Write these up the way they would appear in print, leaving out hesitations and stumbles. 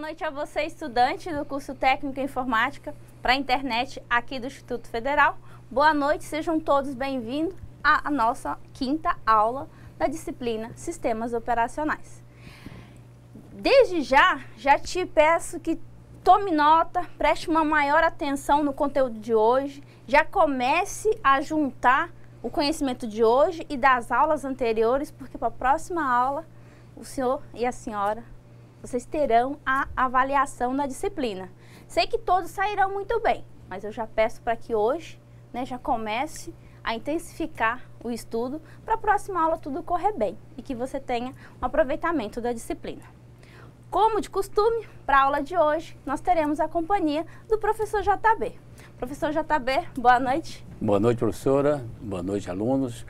noite a você, estudante do curso técnico em informática para a internet aqui do Instituto Federal. Boa noite, sejam todos bem-vindos à nossa quinta aula da disciplina Sistemas Operacionais. Desde já te peço que tome nota, preste uma maior atenção no conteúdo de hoje, já comece a juntar o conhecimento de hoje e das aulas anteriores, porque para a próxima aula, o senhor e a senhora, vocês terão a avaliação da disciplina. Sei que todos sairão muito bem, mas eu já peço para que hoje, já comece a intensificar o estudo para a próxima aula tudo correr bem e que você tenha um aproveitamento da disciplina. Como de costume, para a aula de hoje, nós teremos a companhia do professor JB. Professor JB, boa noite. Boa noite, professora. Boa noite, alunos.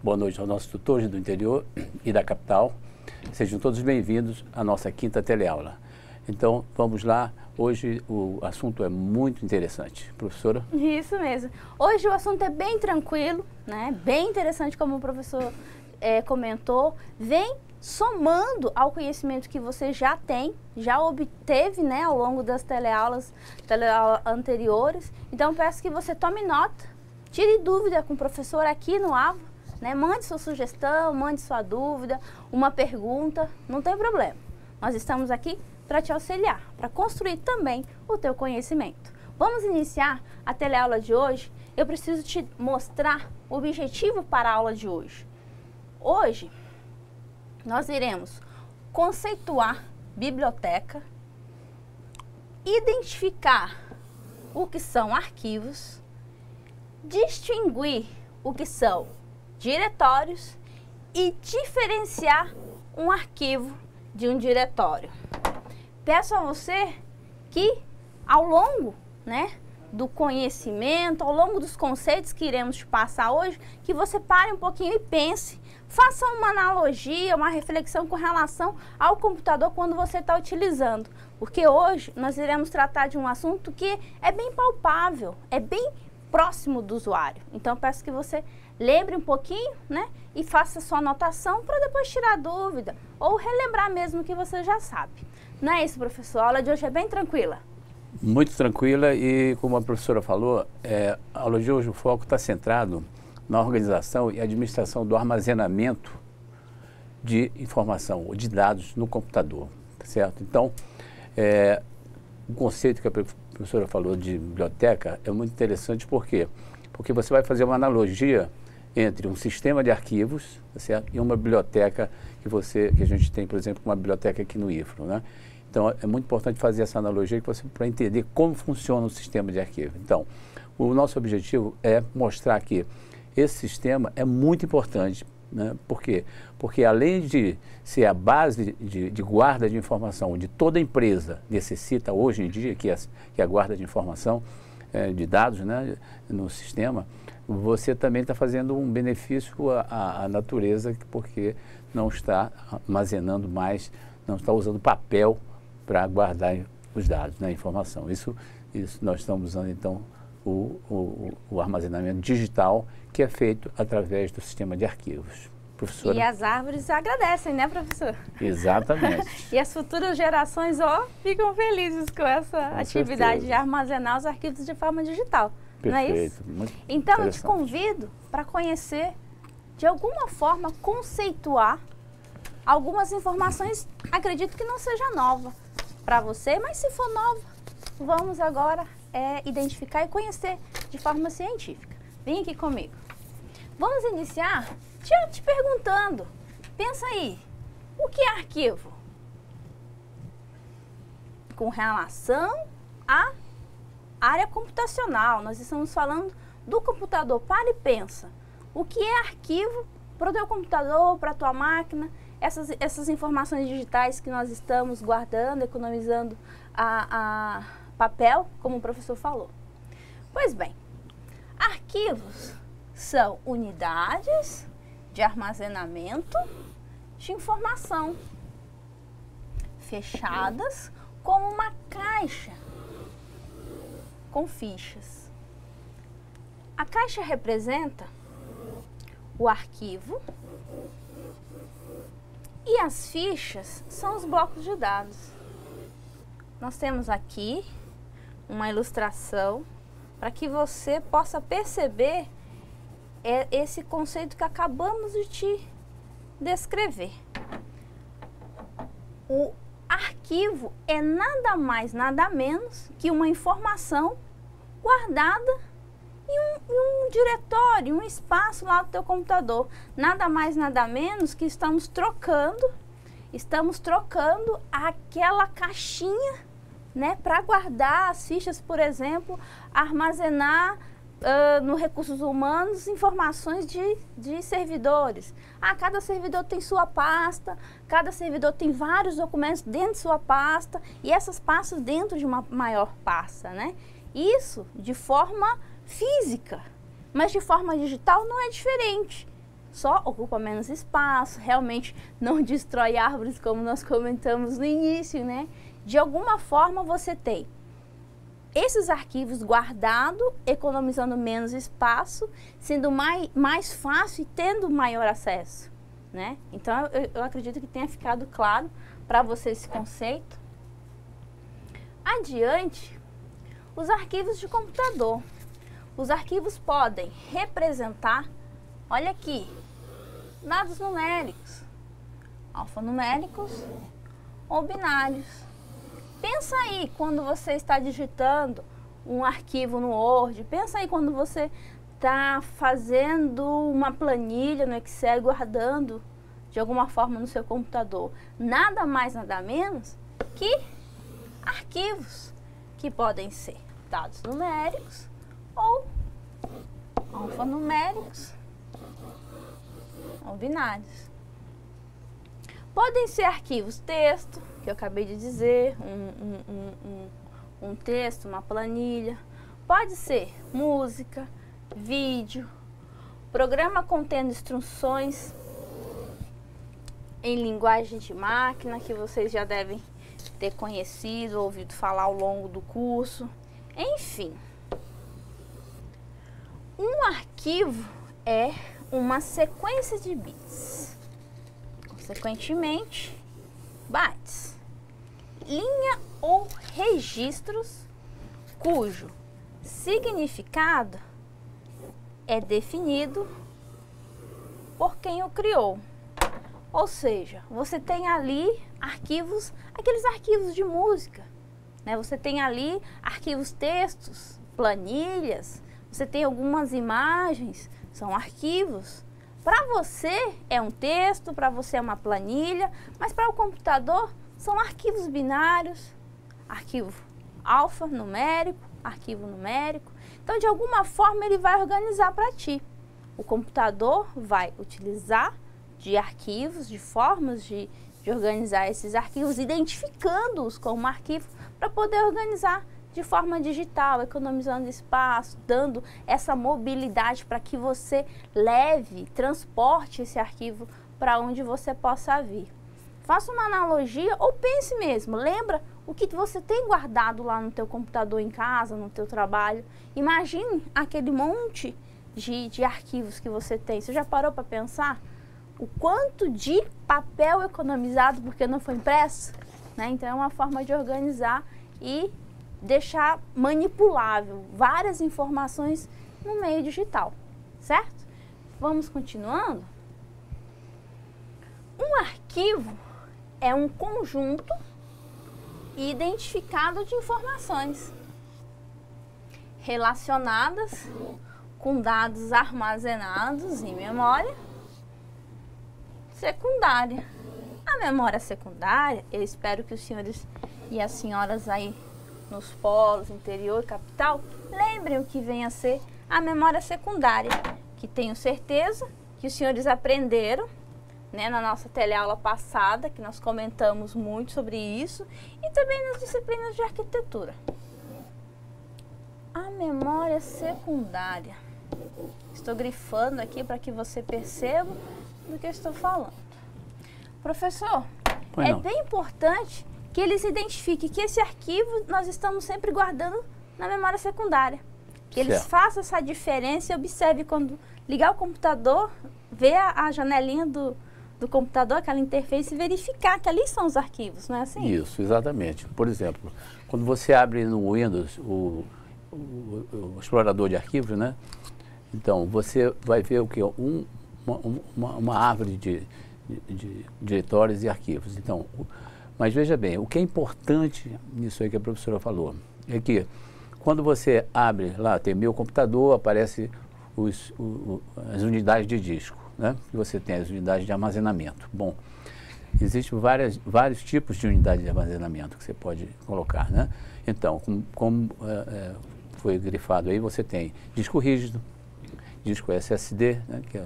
Boa noite aos nossos tutores do interior e da capital. Sejam todos bem-vindos à nossa quinta teleaula. Então, vamos lá. Hoje o assunto é muito interessante. Professora? Isso mesmo. Hoje o assunto é bem tranquilo, bem interessante, como o professor comentou. Vem somando ao conhecimento que você já tem, já obteve ao longo das teleaulas anteriores. Então, peço que você tome nota, tire dúvida com o professor aqui no AVA. Mande sua sugestão, mande sua dúvida, uma pergunta, não tem problema. Nós estamos aqui para te auxiliar, para construir também o teu conhecimento. Vamos iniciar a teleaula de hoje. Eu preciso te mostrar o objetivo para a aula de hoje. Hoje, nós iremos conceituar biblioteca, identificar o que são arquivos, distinguir o que são diretórios e diferenciar um arquivo de um diretório. Peço a você que ao longo do conhecimento, ao longo dos conceitos que iremos te passar hoje, que você pare um pouquinho e pense, faça uma analogia, uma reflexão com relação ao computador quando você está utilizando. Porque hoje nós iremos tratar de um assunto que é bem palpável, é bem próximo do usuário. Então, peço que você lembre um pouquinho, e faça sua anotação para depois tirar dúvida ou relembrar mesmo que você já sabe. Não é isso, professor? A aula de hoje é bem tranquila? Muito tranquila e, como a professora falou, a aula de hoje o foco está centrado na organização e administração do armazenamento de informação ou de dados no computador, certo? Então, o conceito que a professora falou de biblioteca é muito interessante, por quê? Porque você vai fazer uma analogia entre um sistema de arquivos, certo? E uma biblioteca que a gente tem, por exemplo, uma biblioteca aqui no IFRO, Então, é muito importante fazer essa analogia para entender como funciona o sistema de arquivo. Então, o nosso objetivo é mostrar que esse sistema é muito importante. Por quê? Porque além de ser a base de guarda de informação de toda empresa necessita hoje em dia, que é a guarda de informação de dados no sistema, você também está fazendo um benefício à natureza, porque não está armazenando mais, não está usando papel para guardar os dados, a informação. Isso nós estamos usando, então, o armazenamento digital, que é feito através do sistema de arquivos. Professora? E as árvores agradecem, professor? Exatamente. E as futuras gerações, ficam felizes com essa atividade de armazenar os arquivos de forma digital. Perfeito. Não é isso? Muito então, eu te convido para conhecer, de alguma forma, conceituar algumas informações, acredito que não seja nova para você, mas se for nova, vamos agora identificar e conhecer de forma científica. Vem aqui comigo. Vamos iniciar te perguntando, pensa aí, o que é arquivo? Com relação à área computacional, nós estamos falando do computador. Para e pensa, o que é arquivo para o teu computador, para a tua máquina, essas informações digitais que nós estamos guardando, economizando a papel, como o professor falou. Pois bem, arquivos são unidades de armazenamento de informação fechadas como uma caixa com fichas. A caixa representa o arquivo e as fichas são os blocos de dados. nós temos aqui uma ilustração para que você possa perceber esse conceito que acabamos de te descrever. O arquivo é nada mais, nada menos que uma informação guardada em um diretório, um espaço lá do teu computador. Nada mais, nada menos que estamos trocando aquela caixinha, né, para guardar as fichas, por exemplo, armazenar no recursos humanos informações de servidores. Cada servidor tem sua pasta, cada servidor tem vários documentos dentro de sua pasta e essas pastas dentro de uma maior pasta, né? Isso de forma física, mas de forma digital não é diferente. Só ocupa menos espaço, realmente não destrói árvores, como nós comentamos no início, né? De alguma forma você tem esses arquivos guardados, economizando menos espaço, sendo mais fácil e tendo maior acesso, né? Então, eu acredito que tenha ficado claro para você esse conceito. Adiante, os arquivos de computador. Os arquivos podem representar, olha aqui, dados numéricos, alfanuméricos ou binários. Pensa aí quando você está digitando um arquivo no Word, pensa aí quando você está fazendo uma planilha no Excel, guardando de alguma forma no seu computador. Nada mais, nada menos que arquivos que podem ser dados numéricos ou alfanuméricos ou binários. Podem ser arquivos texto, que eu acabei de dizer, um texto, uma planilha. Pode ser música, vídeo, programa contendo instruções em linguagem de máquina, que vocês já devem ter conhecido, ouvido falar ao longo do curso. Enfim, um arquivo é uma sequência de bits, consequentemente, bytes, linha ou registros cujo significado é definido por quem o criou. Ou seja, você tem ali arquivos, aqueles arquivos de música, né? Você tem ali arquivos textos, planilhas, você tem algumas imagens, são arquivos. Para você é um texto, para você é uma planilha, mas para o computador são arquivos binários, arquivo alfanumérico, arquivo numérico. Então, de alguma forma, ele vai organizar para ti. O computador vai utilizar de arquivos, de formas de organizar esses arquivos, identificando-os como arquivo para poder organizar de forma digital, economizando espaço, dando essa mobilidade para que você leve, transporte esse arquivo para onde você possa vir. Faça uma analogia ou pense mesmo, lembra o que você tem guardado lá no teu computador em casa, no teu trabalho. Imagine aquele monte de arquivos que você tem. Você já parou para pensar o quanto de papel economizado porque não foi impresso? Né? Então é uma forma de organizar e deixar manipulável várias informações no meio digital, certo? Vamos continuando? Um arquivo é um conjunto identificado de informações relacionadas com dados armazenados em memória secundária. A memória secundária, eu espero que os senhores e as senhoras aí nos polos, interior e capital, lembrem o que vem a ser a memória secundária, que tenho certeza que os senhores aprenderam, né, na nossa teleaula passada, que nós comentamos muito sobre isso, e também nas disciplinas de arquitetura. A memória secundária. Estou grifando aqui para que você perceba do que eu estou falando. Professor, é bem importante que ele se identifique que esse arquivo nós estamos sempre guardando na memória secundária. Que eles façam essa diferença e observe quando ligar o computador, ver a janelinha do computador, aquela interface, e verificar que ali são os arquivos, não é assim? Isso, exatamente. Por exemplo, quando você abre no Windows o explorador de arquivos, né? Então, você vai ver o que? Uma árvore de diretórios e arquivos. Então, mas veja bem, o que é importante nisso aí que a professora falou, é que quando você abre lá, tem meu computador, aparece as unidades de disco, né? E você tem as unidades de armazenamento. Bom, existem vários tipos de unidades de armazenamento que você pode colocar, né? Então, como foi grifado aí, você tem disco rígido, disco SSD, né, que é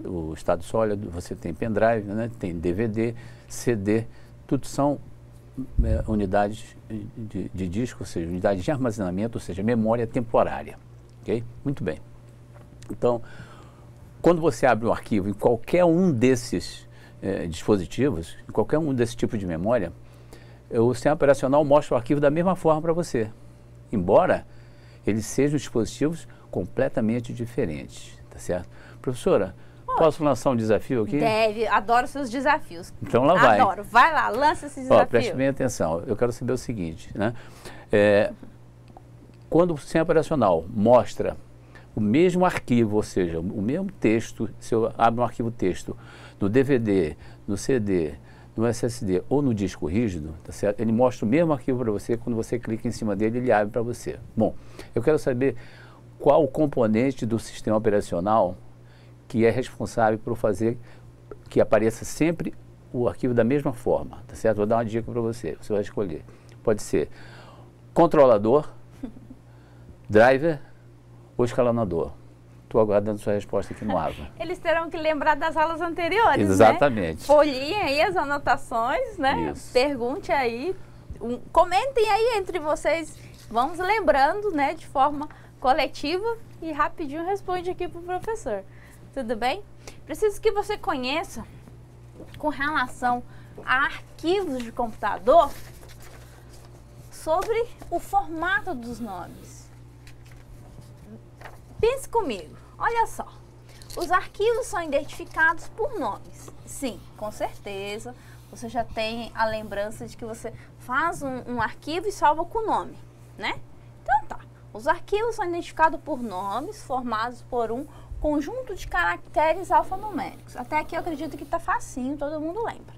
o estado sólido, você tem pendrive, né, tem DVD, CD, tudo são unidades de disco, ou seja, unidades de armazenamento, ou seja, memória temporária. Ok? Muito bem. Então, quando você abre um arquivo em qualquer um desses dispositivos, em qualquer um desses tipos de memória, o sistema operacional mostra o arquivo da mesma forma para você, embora eles sejam dispositivos completamente diferentes, tá certo? Professora, posso lançar um desafio aqui? Deve, adoro seus desafios. Então lá vai. Adoro, vai lá, lança esse desafio. Preste bem atenção, eu quero saber o seguinte, né? Quando o sistema operacional mostra o mesmo arquivo, ou seja, o mesmo texto, se eu abro um arquivo texto no DVD, no CD, no SSD ou no disco rígido, tá certo? Ele mostra o mesmo arquivo para você, quando você clica em cima dele, ele abre para você. Bom, eu quero saber qual o componente do sistema operacional que é responsável por fazer que apareça sempre o arquivo da mesma forma, tá certo? Vou dar uma dica para você, você vai escolher. Pode ser controlador, driver ou escalonador. Estou aguardando sua resposta aqui no AVA. Eles terão que lembrar das aulas anteriores, exatamente, né? Folhem aí as anotações, né? Isso. Pergunte aí, comentem aí entre vocês, vamos lembrando, né, de forma coletiva e rapidinho responde aqui para o professor. Tudo bem? Preciso que você conheça, com relação a arquivos de computador, sobre o formato dos nomes. Pense comigo, olha só. Os arquivos são identificados por nomes. Sim, com certeza. Você já tem a lembrança de que você faz um arquivo e salva com o nome, né? Então tá. Os arquivos são identificados por nomes formados por um conjunto de caracteres alfanuméricos. Até aqui eu acredito que tá facinho, todo mundo lembra.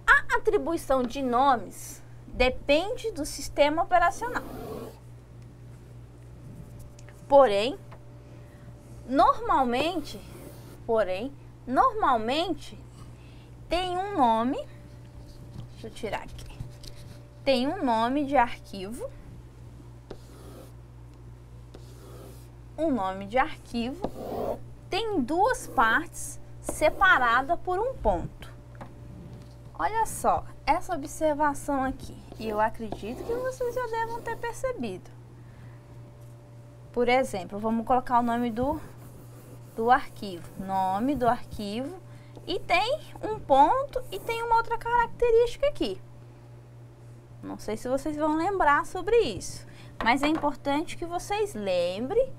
A atribuição de nomes depende do sistema operacional. Porém, normalmente tem um nome, deixa eu tirar aqui, tem um nome de arquivo, tem duas partes separadas por um ponto. Olha só, essa observação aqui, e eu acredito que vocês já devem ter percebido. Por exemplo, vamos colocar o nome do arquivo, nome do arquivo, e tem um ponto e tem uma outra característica aqui. Não sei se vocês vão lembrar sobre isso, mas é importante que vocês lembrem.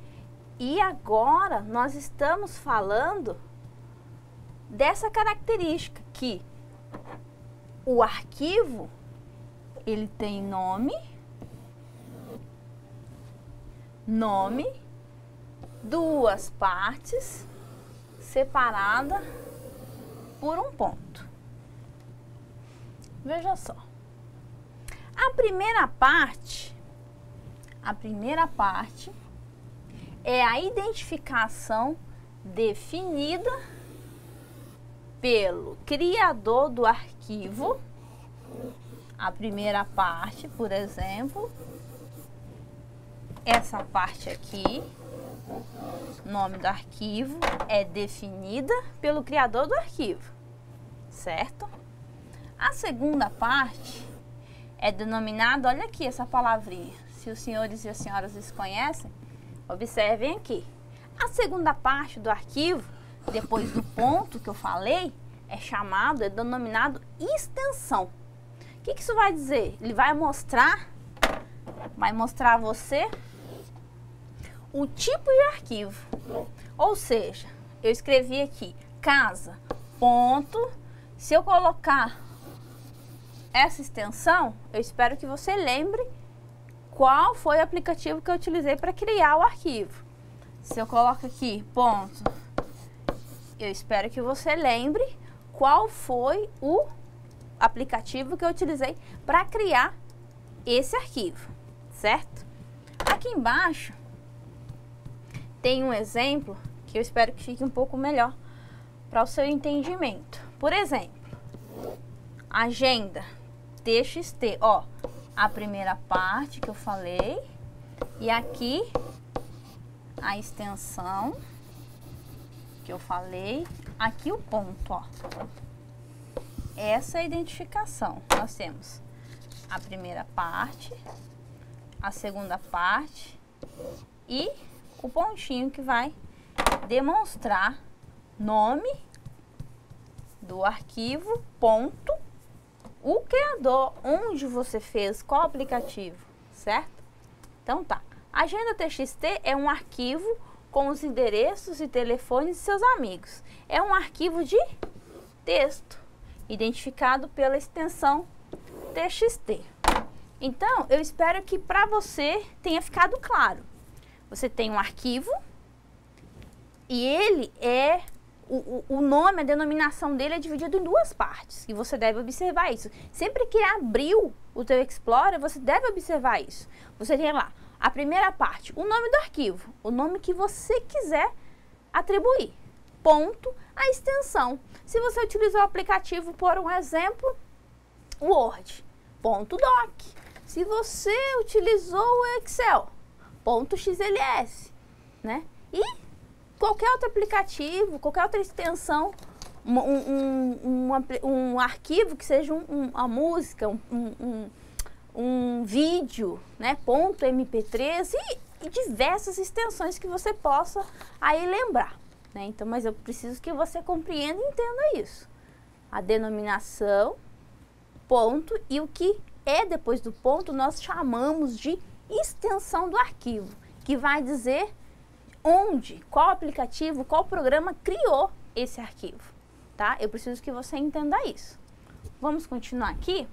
E agora nós estamos falando dessa característica que o arquivo, ele tem nome, duas partes separadas por um ponto. Veja só. A primeira parte é a identificação definida pelo criador do arquivo. A primeira parte, por exemplo, essa parte aqui, nome do arquivo, é definida pelo criador do arquivo, certo? A segunda parte é denominada, olha aqui essa palavrinha, se os senhores e as senhoras desconhecem, observem aqui. A segunda parte do arquivo, depois do ponto que eu falei, é denominado extensão. O que isso vai dizer? Ele vai mostrar a você o tipo de arquivo. Ou seja, eu escrevi aqui casa, ponto. Se eu colocar essa extensão, eu espero que você lembre qual foi o aplicativo que eu utilizei para criar o arquivo. Se eu coloco aqui ponto, eu espero que você lembre qual foi o aplicativo que eu utilizei para criar esse arquivo, certo? Aqui embaixo tem um exemplo que eu espero que fique um pouco melhor para o seu entendimento. Por exemplo, agenda TXT, ó, a primeira parte que eu falei e aqui a extensão que eu falei, aqui o ponto, ó. Essa é a identificação. Nós temos a primeira parte, a segunda parte e o pontinho que vai demonstrar nome do arquivo, ponto, o criador, onde você fez, qual aplicativo, certo? Então tá. Agenda TXT é um arquivo com os endereços e telefones de seus amigos. É um arquivo de texto, identificado pela extensão TXT. Então, eu espero que para você tenha ficado claro. Você tem um arquivo e ele é, o nome, a denominação dele é dividido em duas partes. E você deve observar isso. Sempre que abriu o teu Explorer, você deve observar isso. Você tem lá a primeira parte, o nome do arquivo, o nome que você quiser atribuir. Ponto, a extensão. Se você utilizou o aplicativo, por um exemplo, Word, ponto doc. Se você utilizou o Excel, ponto XLS, né? E qualquer outro aplicativo, qualquer outra extensão, um arquivo que seja uma música, um vídeo, né? Ponto MP3 e diversas extensões que você possa aí lembrar, né? Então, mas eu preciso que você compreenda e entenda isso. A denominação, ponto, e o que é depois do ponto nós chamamos de extensão do arquivo, que vai dizer onde, qual aplicativo, qual programa criou esse arquivo, tá? Eu preciso que você entenda isso. Vamos continuar aqui.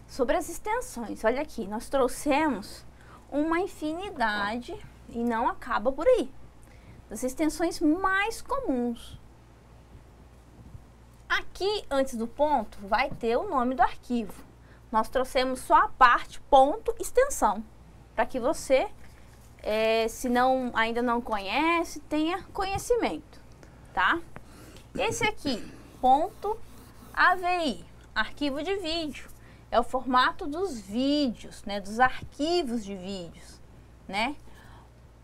Sobre as extensões, olha aqui, nós trouxemos uma infinidade e não acaba por aí. Das extensões mais comuns. Aqui, antes do ponto, vai ter o nome do arquivo. Nós trouxemos só a parte ponto extensão, para que você, se ainda não conhece, tenha conhecimento, tá? Esse aqui, ponto AVI, arquivo de vídeo, é o formato dos vídeos, né, dos arquivos de vídeos, né?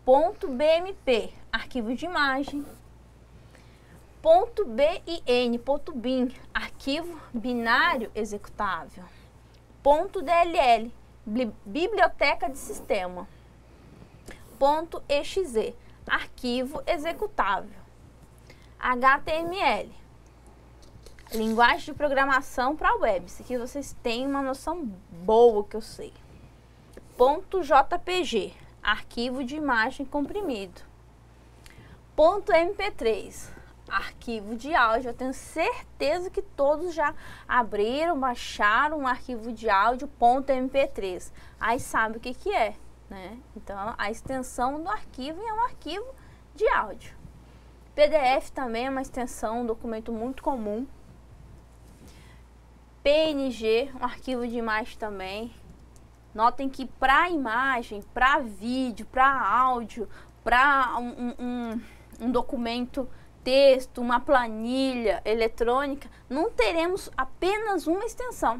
Ponto BMP, arquivo de imagem. Ponto BIN, ponto BIN, arquivo binário executável. Ponto DLL, biblioteca de sistema. Ponto EXE, arquivo executável. HTML, linguagem de programação para web. Isso aqui vocês têm uma noção boa que eu sei. Ponto JPG, arquivo de imagem comprimido. Ponto MP3, arquivo de áudio. Eu tenho certeza que todos já abriram, baixaram um arquivo de áudio ponto MP3. Aí sabe o que que é, né? Então, a extensão do arquivo é um arquivo de áudio. PDF também é uma extensão, um documento muito comum. PNG, um arquivo de imagem também. Notem que para imagem, para vídeo, para áudio, para um documento texto, uma planilha eletrônica, não teremos apenas uma extensão,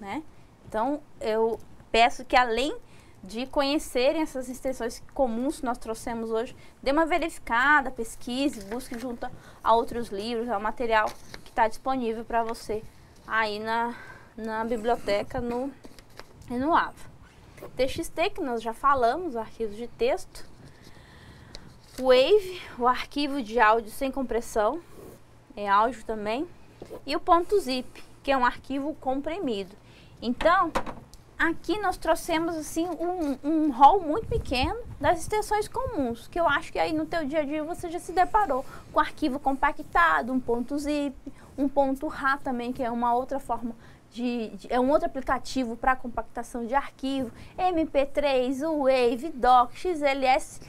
né? Então, eu peço que além de conhecerem essas extensões comuns que nós trouxemos hoje, dê uma verificada, pesquise, busque junto a outros livros, ao material que está disponível para você aí na biblioteca e no AVA. TXT, que nós já falamos, o arquivo de texto. Wave, o arquivo de áudio sem compressão, é áudio também. E o ponto .zip, que é um arquivo comprimido. Então, aqui nós trouxemos assim um rol muito pequeno das extensões comuns, que eu acho que aí no teu dia a dia você já se deparou com arquivo compactado, um ponto zip, um ponto RAR também, que é uma outra forma é um outro aplicativo para compactação de arquivo, MP3, Wave, Doc, XLS,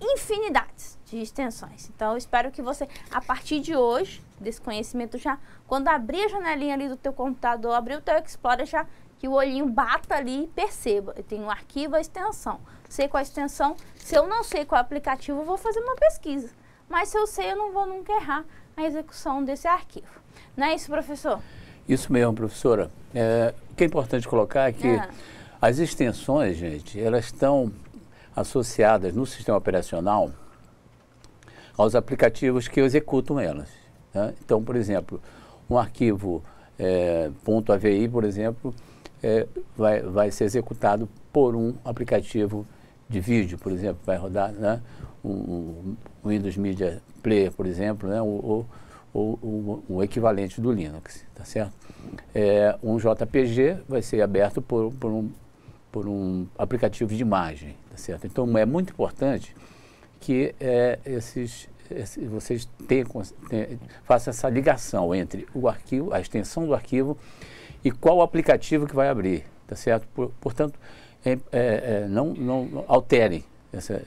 infinidades de extensões. Então eu espero que você, a partir de hoje, desse conhecimento já, quando abrir a janelinha ali do teu computador, abrir o teu Explorer, já que o olhinho bata ali e perceba. Eu tenho o arquivo, a extensão. Sei qual a extensão. Se eu não sei qual é o aplicativo, eu vou fazer uma pesquisa. Mas se eu sei, eu não vou nunca errar a execução desse arquivo. Não é isso, professor? Isso mesmo, professora. O que é importante colocar é que as extensões, gente, elas estão associadas no sistema operacional aos aplicativos que executam elas. Né? Então, por exemplo, um arquivo .avi, por exemplo, vai ser executado por um aplicativo de vídeo, por exemplo, vai rodar, né, um Windows Media Player, por exemplo, né, ou o equivalente do Linux, tá certo? Um JPG vai ser aberto por um aplicativo de imagem, tá certo? Então é muito importante que vocês façam essa ligação entre o arquivo, a extensão do arquivo e qual aplicativo que vai abrir, tá certo? Portanto, não alterem,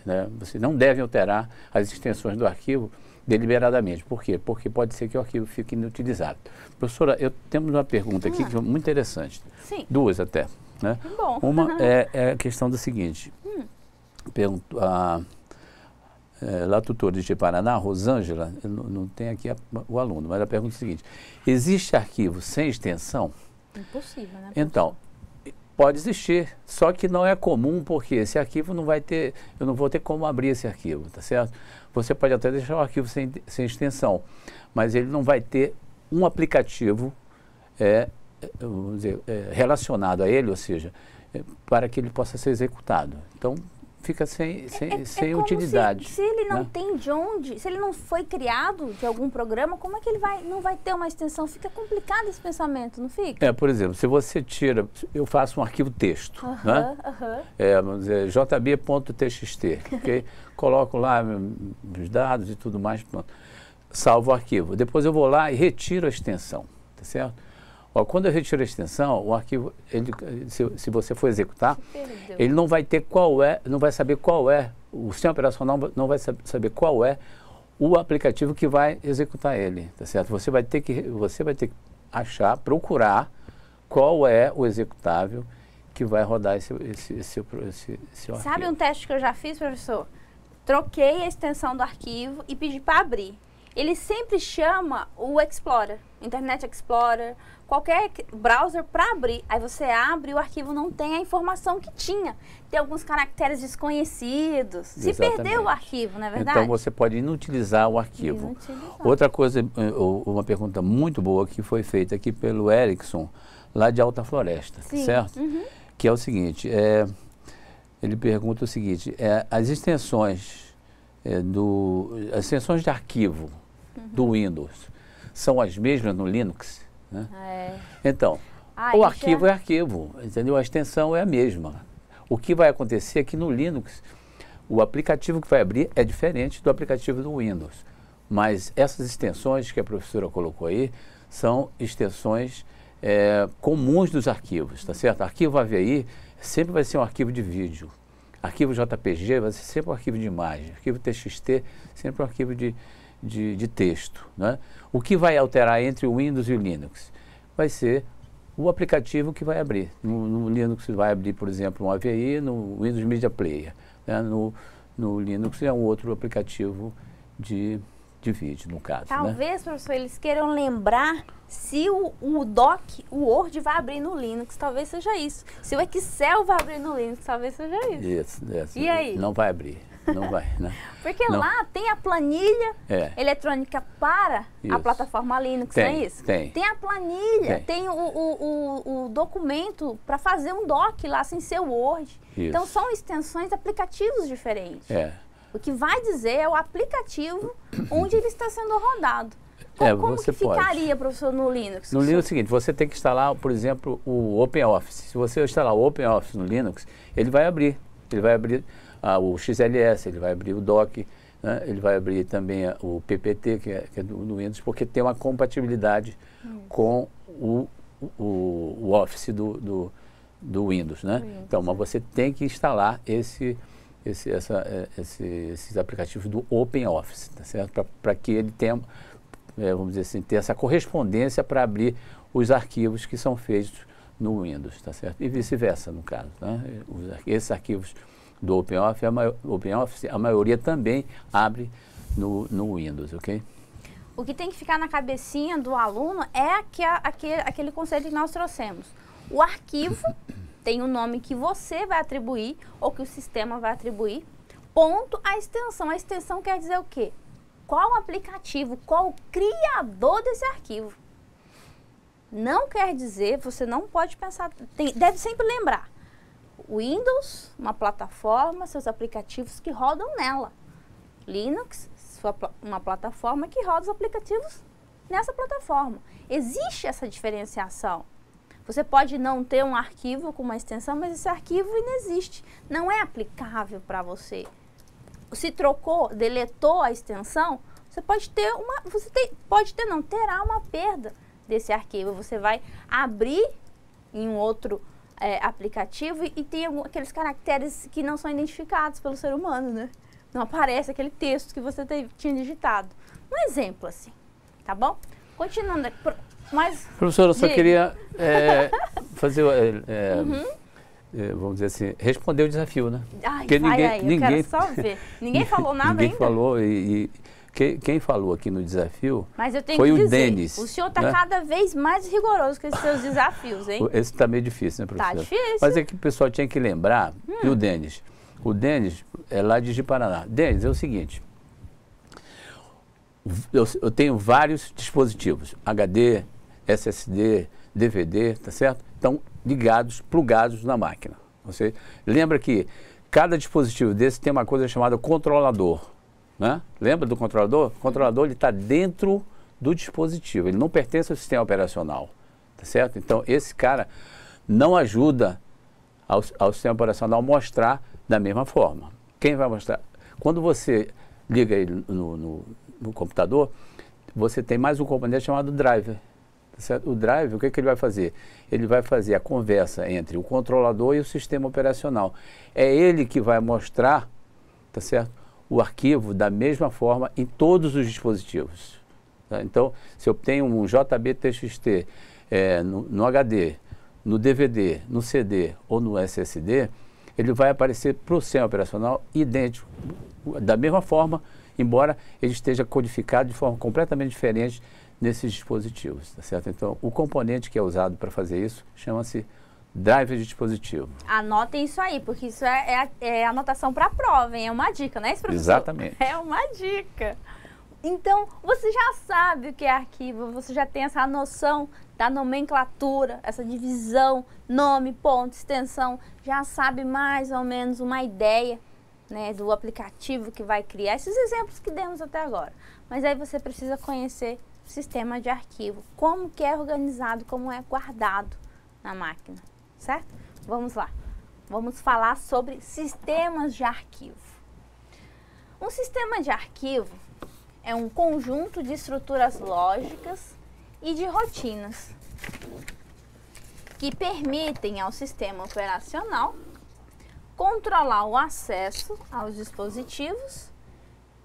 né? Vocês não devem alterar as extensões do arquivo deliberadamente. Por quê? Porque pode ser que o arquivo fique inutilizado. Professora, temos uma pergunta aqui que é muito interessante. Sim. Duas até. Né? Bom. Uma é a questão do seguinte. Pergunto, lá tutora de Paraná, Rosângela, não tem aqui o aluno, mas ela pergunta o seguinte: existe arquivo sem extensão? Impossível, né? Então, pode existir, só que não é comum, porque esse arquivo não vai ter, eu não vou ter como abrir esse arquivo, tá certo? Você pode até deixar o arquivo sem extensão, mas ele não vai ter um aplicativo vamos dizer, relacionado a ele, ou seja, para que ele possa ser executado. Então, fica sem utilidade. Se ele não tem de onde, se ele não foi criado de algum programa, como é que ele não vai ter uma extensão? Fica complicado esse pensamento, não fica? Por exemplo, se você tira, eu faço um arquivo texto, né? Vamos dizer, jb.txt, ok? Coloco lá os dados e tudo mais, pronto. Salvo o arquivo. Depois eu vou lá e retiro a extensão, tá certo? Quando eu retiro a extensão, o arquivo, se você for executar, ele não vai ter não vai saber qual é, o sistema operacional não vai saber qual é o aplicativo que vai executar ele, tá certo? Você vai ter que achar, procurar qual é o executável que vai rodar esse arquivo. Sabe um teste que eu já fiz, professor? Troquei a extensão do arquivo e pedi para abrir. Ele sempre chama o Explorer, Internet Explorer, qualquer browser para abrir. Aí você abre e o arquivo não tem a informação que tinha. Tem alguns caracteres desconhecidos. Exatamente. Se perdeu o arquivo, não é verdade? Então você pode inutilizar o arquivo. Outra coisa, uma pergunta muito boa que foi feita aqui pelo Erickson, lá de Alta Floresta, certo? Que é o seguinte, ele pergunta o seguinte, as extensões de arquivo do Windows são as mesmas no Linux? Né? Então, o arquivo é arquivo, entendeu? A extensão é a mesma. O que vai acontecer é que no Linux, o aplicativo que vai abrir é diferente do aplicativo do Windows. Mas essas extensões que a professora colocou aí são extensões comuns dos arquivos, tá certo? Arquivo AVI sempre vai ser um arquivo de vídeo. Arquivo JPG vai ser sempre um arquivo de imagem. Arquivo TXT sempre um arquivo de texto. Né? O que vai alterar entre o Windows e o Linux vai ser o aplicativo que vai abrir. No Linux vai abrir, por exemplo, um AVI, no Windows Media Player. Né? No Linux é um outro aplicativo de vídeo, no caso. Talvez, professor, eles queiram lembrar se o Doc, o Word vai abrir no Linux, talvez seja isso. Se o Excel vai abrir no Linux, talvez seja isso. Isso. E aí? Não vai abrir. Não vai, né? Porque lá tem a planilha eletrônica para a plataforma Linux, não é isso? Tem a planilha, tem o documento para fazer um doc lá sem ser o Word. Isso. Então são extensões, aplicativos diferentes. O que vai dizer é o aplicativo onde ele está sendo rodado. Como que ficaria, professor, no Linux? No Linux é o seguinte, você tem que instalar, por exemplo, o OpenOffice. Se você instalar o OpenOffice no Linux, ele vai abrir o XLS, ele vai abrir o Dock, né? Ele vai abrir também o PPT, que é do Windows, porque tem uma compatibilidade com o Office do Windows, né? Então, mas você tem que instalar esses aplicativos do OpenOffice, tá certo? Para que ele tenha, vamos dizer assim, ter essa correspondência para abrir os arquivos que são feitos no Windows, tá certo? E vice-versa, no caso, né? Esses arquivos do OpenOffice, a maioria também abre no Windows, ok? O que tem que ficar na cabecinha do aluno é aquele conceito que nós trouxemos. O arquivo tem o nome que você vai atribuir ou que o sistema vai atribuir, ponto a extensão. A extensão quer dizer o quê? Qual o aplicativo, qual o criador desse arquivo. Não quer dizer, você não pode pensar, deve sempre lembrar. Windows, uma plataforma, seus aplicativos que rodam nela. Linux, uma plataforma que roda os aplicativos nessa plataforma. Existe essa diferenciação. Você pode não ter um arquivo com uma extensão, mas esse arquivo ainda existe. Não é aplicável para você. Se trocou, deletou a extensão, você pode ter terá uma perda desse arquivo. Você vai abrir em um outro aplicativo e tem aqueles caracteres que não são identificados pelo ser humano, né? Não aparece aquele texto que você tinha digitado. Um exemplo assim, tá bom? Continuando aqui. Professora, eu só queria fazer, vamos dizer assim, responder o desafio, né? Ai, porque ninguém quero só ver. Ninguém falou nada ninguém ainda? Falou e quem falou aqui no desafio Mas eu tenho foi que o dizer, Denis. O senhor está cada vez mais rigoroso com esses seus desafios, hein? Esse está meio difícil, né, professora? Tá difícil. Mas é que o pessoal tinha que lembrar, e o Denis? O Denis é lá de Ji-Paraná. Denis, é o seguinte, eu tenho vários dispositivos, HD, SSD, DVD, tá certo? Estão ligados, plugados na máquina. Você lembra que cada dispositivo desse tem uma coisa chamada controlador, né? Lembra do controlador? O controlador está dentro do dispositivo, ele não pertence ao sistema operacional, tá certo? Então, esse cara não ajuda ao sistema operacional mostrar da mesma forma. Quem vai mostrar? Quando você liga ele no computador, você tem mais um componente chamado driver. Tá certo? O driver, o que ele vai fazer? Ele vai fazer a conversa entre o controlador e o sistema operacional. É ele que vai mostrar, tá certo, o arquivo da mesma forma em todos os dispositivos. Tá? Então, se eu tenho um JBTXT no HD, no DVD, no CD ou no SSD, ele vai aparecer para o sistema operacional idêntico, da mesma forma, embora ele esteja codificado de forma completamente diferente nesses dispositivos, tá certo? Então, o componente que é usado para fazer isso chama-se driver de dispositivo. Anotem isso aí, porque isso é anotação para a prova, hein? É uma dica, não é isso, professor? Exatamente. É uma dica. Então, você já sabe o que é arquivo, você já tem essa noção da nomenclatura, essa divisão, nome, ponto, extensão, já sabe mais ou menos uma ideia, né, do aplicativo que vai criar, esses exemplos que demos até agora. Mas aí você precisa conhecer o sistema de arquivo, como que é organizado, como é guardado na máquina, certo? Vamos lá, vamos falar sobre sistemas de arquivo. Um sistema de arquivo é um conjunto de estruturas lógicas e de rotinas que permitem ao sistema operacional controlar o acesso aos dispositivos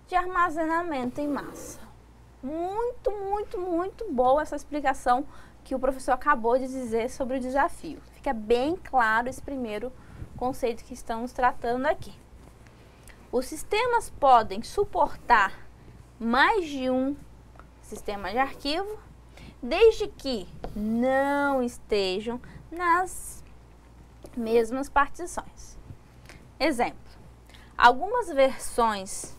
de armazenamento em massa. Muito, muito, muito boa essa explicação que o professor acabou de dizer sobre o desafio. Fica bem claro esse primeiro conceito que estamos tratando aqui. Os sistemas podem suportar mais de um sistema de arquivo, desde que não estejam nas mesmas partições. Exemplo, algumas versões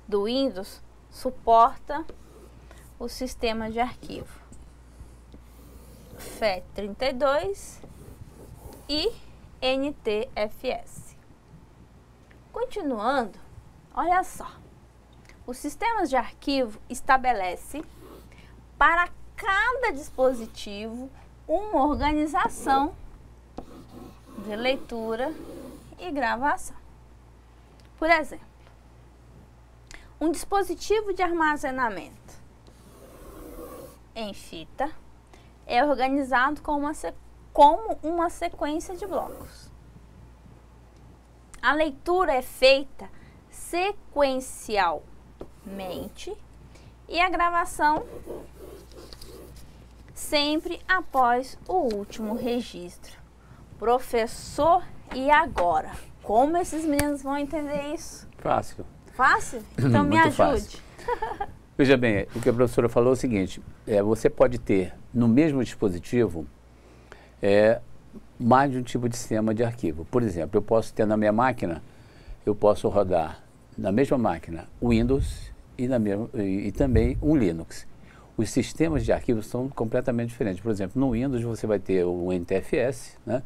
do Windows suportam o sistema de arquivo FAT32 e NTFS. Continuando, olha só. Os sistemas de arquivo estabelecem para cada dispositivo uma organização de leitura e gravação. Por exemplo, um dispositivo de armazenamento em fita é organizado como uma sequência de blocos. A leitura é feita sequencialmente e a gravação sempre após o último registro. Professor, e agora? Como esses meninos vão entender isso? Fácil. Fácil? Então me ajude. Veja bem, o que a professora falou é o seguinte, você pode ter no mesmo dispositivo mais de um tipo de sistema de arquivo. Por exemplo, eu posso ter na minha máquina, eu posso rodar na mesma máquina o Windows e também um Linux. Os sistemas de arquivos são completamente diferentes. Por exemplo, no Windows você vai ter o NTFS, né?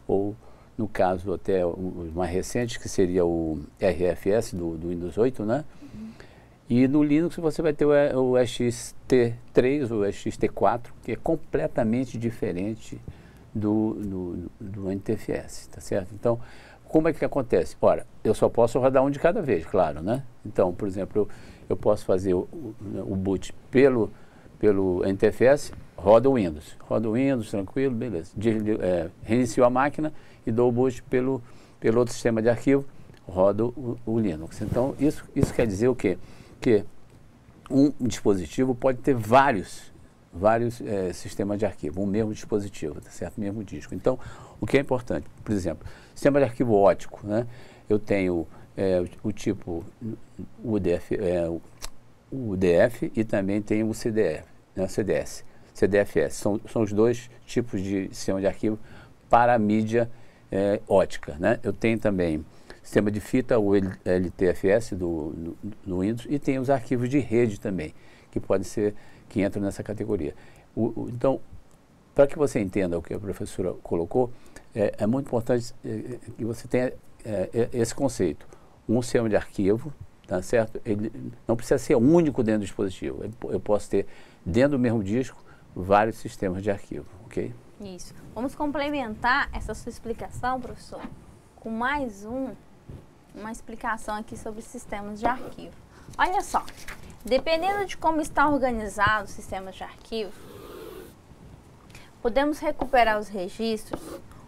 Ou no caso até o mais recente, que seria o RFS do Windows 8, né? E no Linux você vai ter o XT3 ou XT4, que é completamente diferente do NTFS, tá certo? Então, como é que acontece? Ora, eu só posso rodar um de cada vez, claro, né? Então, por exemplo, eu posso fazer o boot pelo NTFS, roda o Windows, tranquilo, beleza. Reinicio a máquina e dou o boot pelo outro sistema de arquivo, roda o Linux. Então, isso quer dizer o quê? Que um dispositivo pode ter vários sistemas de arquivo, um mesmo dispositivo, tá certo? O mesmo disco. Então, o que é importante? Por exemplo, sistema de arquivo ótico, né? Eu tenho o tipo UDF e também tenho o CDF, né? CDFS. São os dois tipos de sistema de arquivo para a mídia ótica, né? Eu tenho também sistema de fita, o LTFS no Windows, e tem os arquivos de rede também, que entram nessa categoria. Então, para que você entenda o que a professora colocou, é muito importante que você tenha esse conceito. Um sistema de arquivo, tá certo? Ele não precisa ser único dentro do dispositivo. Eu posso ter, dentro do mesmo disco, vários sistemas de arquivo, ok? Isso. Vamos complementar essa sua explicação, professor, com mais uma explicação aqui sobre sistemas de arquivo. Olha só, dependendo de como está organizado o sistema de arquivo, podemos recuperar os registros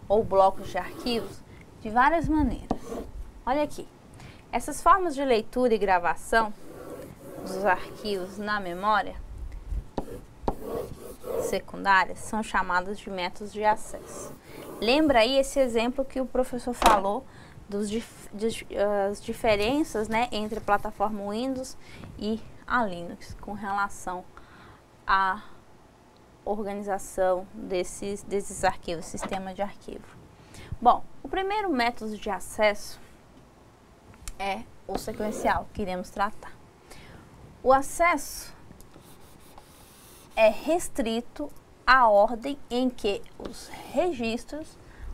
ou blocos de arquivos de várias maneiras. Olha aqui, essas formas de leitura e gravação dos arquivos na memória secundária são chamadas de métodos de acesso. Lembra aí esse exemplo que o professor falou das diferenças, né, entre a plataforma Windows e a Linux com relação à organização desses arquivos, sistema de arquivo. Bom, o primeiro método de acesso é o sequencial que iremos tratar. O acesso é restrito à ordem em que os registros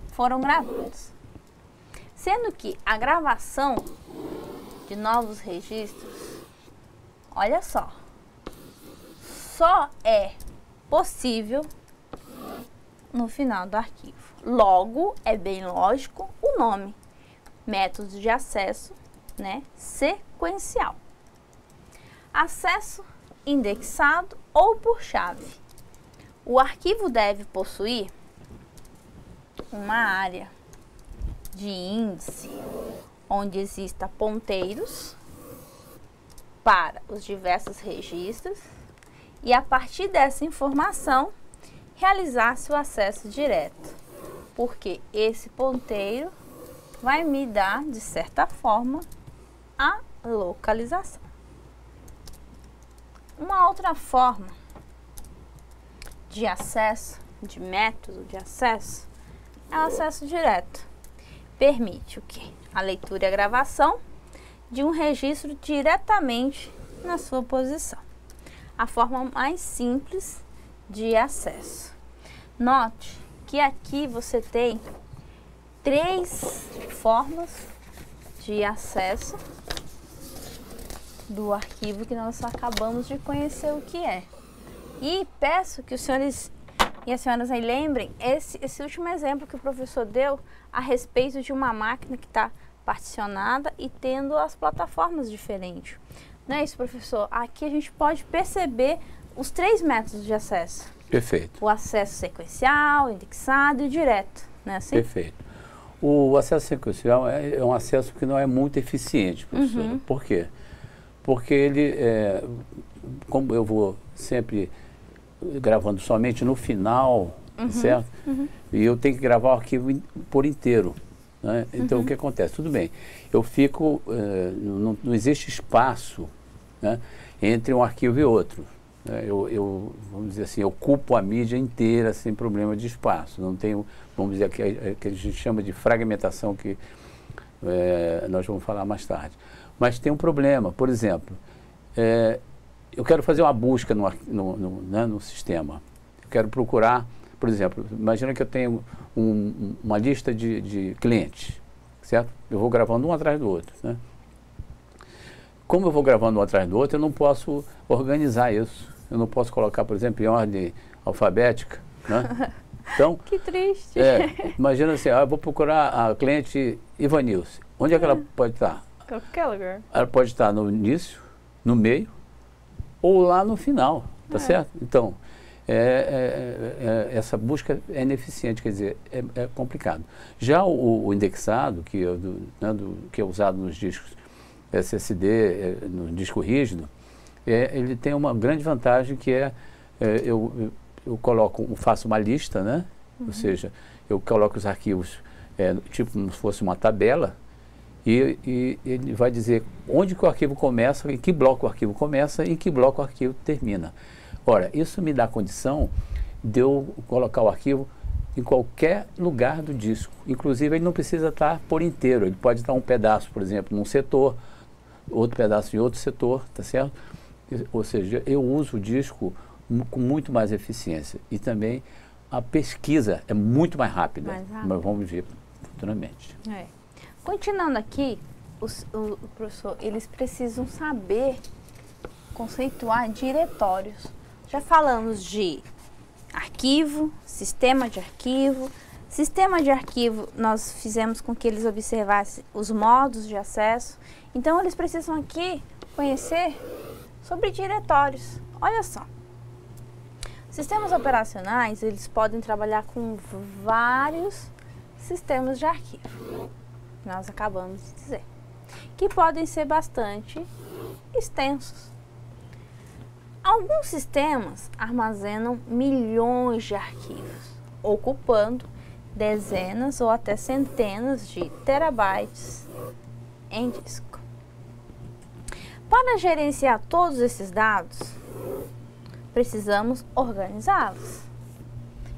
foram gravados, sendo que a gravação de novos registros, olha só é possível no final do arquivo. Logo, é bem lógico o nome, método de acesso, né, sequencial. Acesso indexado ou por chave. O arquivo deve possuir uma área de índice onde exista ponteiros para os diversos registros e a partir dessa informação realizar-se o acesso direto, porque esse ponteiro vai me dar, de certa forma, a localização. Uma outra forma de acesso, de método de acesso, é o acesso direto. Permite o quê? A leitura e a gravação de um registro diretamente na sua posição. A forma mais simples de acesso. Note que aqui você tem 3 formas de acesso do arquivo que nós acabamos de conhecer o que é. E peço que os senhores e as senhoras aí lembrem esse último exemplo que o professor deu a respeito de uma máquina que está particionada e tendo as plataformas diferentes. Não é isso, professor? Aqui a gente pode perceber os 3 métodos de acesso. Perfeito. O acesso sequencial, indexado e direto, não é assim? Perfeito. O acesso sequencial é um acesso que não é muito eficiente, professora. Por quê? Porque ele, como eu vou sempre gravando somente no final, certo? E eu tenho que gravar o arquivo por inteiro. Né? Então, o que acontece? Tudo bem, eu fico, não existe espaço, né, entre um arquivo e outro. Vamos dizer assim, eu ocupo a mídia inteira sem problema de espaço. Não tenho, vamos dizer, que a gente chama de fragmentação, que nós vamos falar mais tarde. Mas tem um problema, por exemplo, eu quero fazer uma busca no sistema. Eu quero procurar, por exemplo, imagina que eu tenho uma lista de clientes, certo? Eu vou gravando um atrás do outro, né? Como eu vou gravando um atrás do outro, eu não posso organizar isso. Eu não posso colocar, por exemplo, em ordem alfabética, né? Então, que triste. Imagina assim, eu vou procurar a cliente Ivanilce. Onde é que ela pode estar? Qualquer lugar. Ela pode estar no início, no meio ou lá no final, tá certo? Então, essa busca é ineficiente, quer dizer, é complicado. Já o indexado, que é usado nos discos SSD, no disco rígido, ele tem uma grande vantagem que eu faço uma lista, né? Ou seja, eu coloco os arquivos tipo como se fosse uma tabela e ele vai dizer onde que o arquivo começa, em que bloco o arquivo começa e em que bloco o arquivo termina. Ora, isso me dá condição de eu colocar o arquivo em qualquer lugar do disco. Inclusive, ele não precisa estar por inteiro. Ele pode estar um pedaço, por exemplo, num setor, outro pedaço em outro setor, tá certo? Ou seja, eu uso o disco com muito mais eficiência. E também a pesquisa é muito mais rápida. Mas vamos ver futuramente. Continuando aqui, o professor, eles precisam saber conceituar diretórios. Já falamos de arquivo, sistema de arquivo. Sistema de arquivo, nós fizemos com que eles observassem os modos de acesso. Então, eles precisam aqui conhecer sobre diretórios. Olha só. Sistemas operacionais, eles podem trabalhar com vários sistemas de arquivo. Nós acabamos de dizer. Que podem ser bastante extensos. Alguns sistemas armazenam milhões de arquivos, ocupando dezenas ou até centenas de terabytes em disco. Para gerenciar todos esses dados, precisamos organizá-los.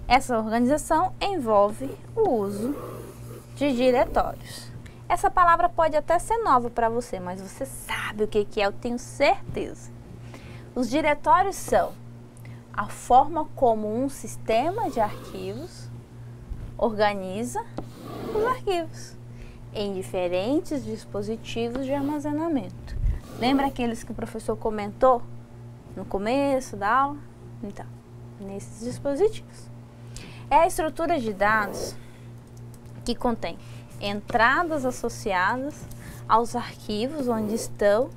Essa organização envolve o uso de diretórios. Essa palavra pode até ser nova para você, mas você sabe o que é, eu tenho certeza. Os diretórios são a forma como um sistema de arquivos organiza os arquivos em diferentes dispositivos de armazenamento. Lembra aqueles que o professor comentou no começo da aula? Então, nesses dispositivos. É a estrutura de dados que contém entradas associadas aos arquivos onde estão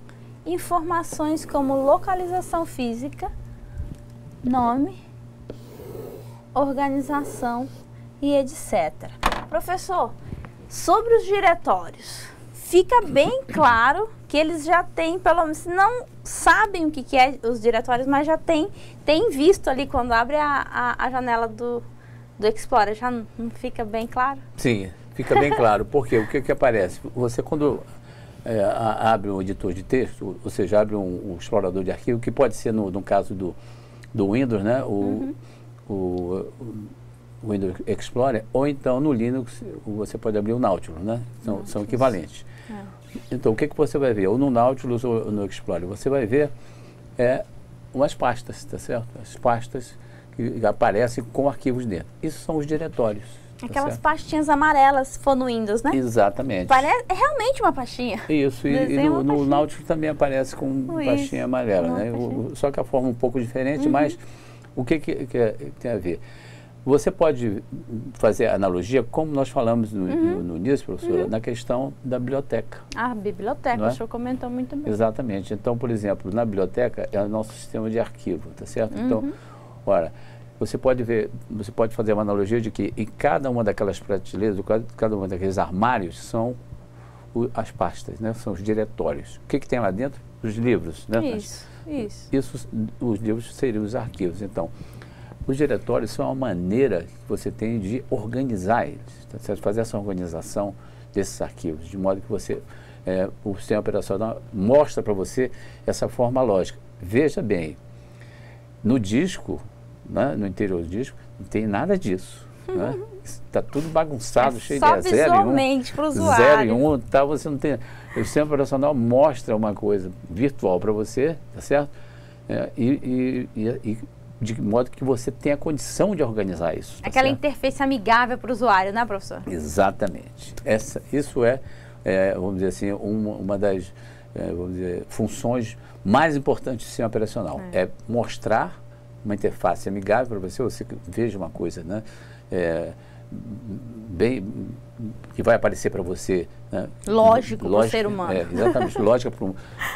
informações como localização física, nome, organização e etc. Professor, sobre os diretórios, fica bem claro que eles já têm, pelo menos, não sabem o que é os diretórios, mas já têm visto ali quando abre a janela do Explorer, já não fica bem claro? Sim, fica bem claro, porque o que aparece? Você quando abre um editor de texto, ou seja, abre um explorador de arquivo, que pode ser no caso do Windows, né? O Windows Explorer, ou então no Linux você pode abrir o Nautilus, né? São equivalentes. Então, o que você vai ver? Ou no Nautilus ou no Explorer? Você vai ver umas pastas, tá certo? As pastas que aparecem com arquivos dentro. Isso são os diretórios. Aquelas pastinhas amarelas, se for no Windows, né? Exatamente. É realmente uma pastinha. Isso, e no Nautilus também aparece com pastinha amarela, né? Só que a forma um pouco diferente, mas O que tem a ver? Você pode fazer analogia, como nós falamos no início, professora, na questão da biblioteca. A biblioteca, o senhor comentou muito bem. Exatamente. Então, por exemplo, na biblioteca é o nosso sistema de arquivo, tá certo? Então, ora, você pode fazer uma analogia de que em cada uma daquelas prateleiras, cada uma daqueles armários, são as pastas, né? São os diretórios. O que tem lá dentro? Os livros, né? Isso, os livros seriam os arquivos. Então, os diretórios são uma maneira que você tem de organizar eles, tá certo? Fazer essa organização desses arquivos, de modo que você, o sistema operacional mostra para você essa forma lógica. Veja bem, no disco, né, no interior do disco, não tem nada disso. Né? Está tudo bagunçado, cheio de 0 e 1. Visualmente para o usuário. 0 e 1, tá, você não tem. O sistema operacional mostra uma coisa virtual para você, tá certo? De modo que você tenha condição de organizar isso. Tá Aquela certo? interface amigável para o usuário, né, professor? Exatamente. Isso vamos dizer assim, uma das vamos dizer, funções mais importantes do sistema operacional. É mostrar uma interface amigável para você veja uma coisa, né? Que vai aparecer para você, né? Lógico para o ser humano. Exatamente, lógica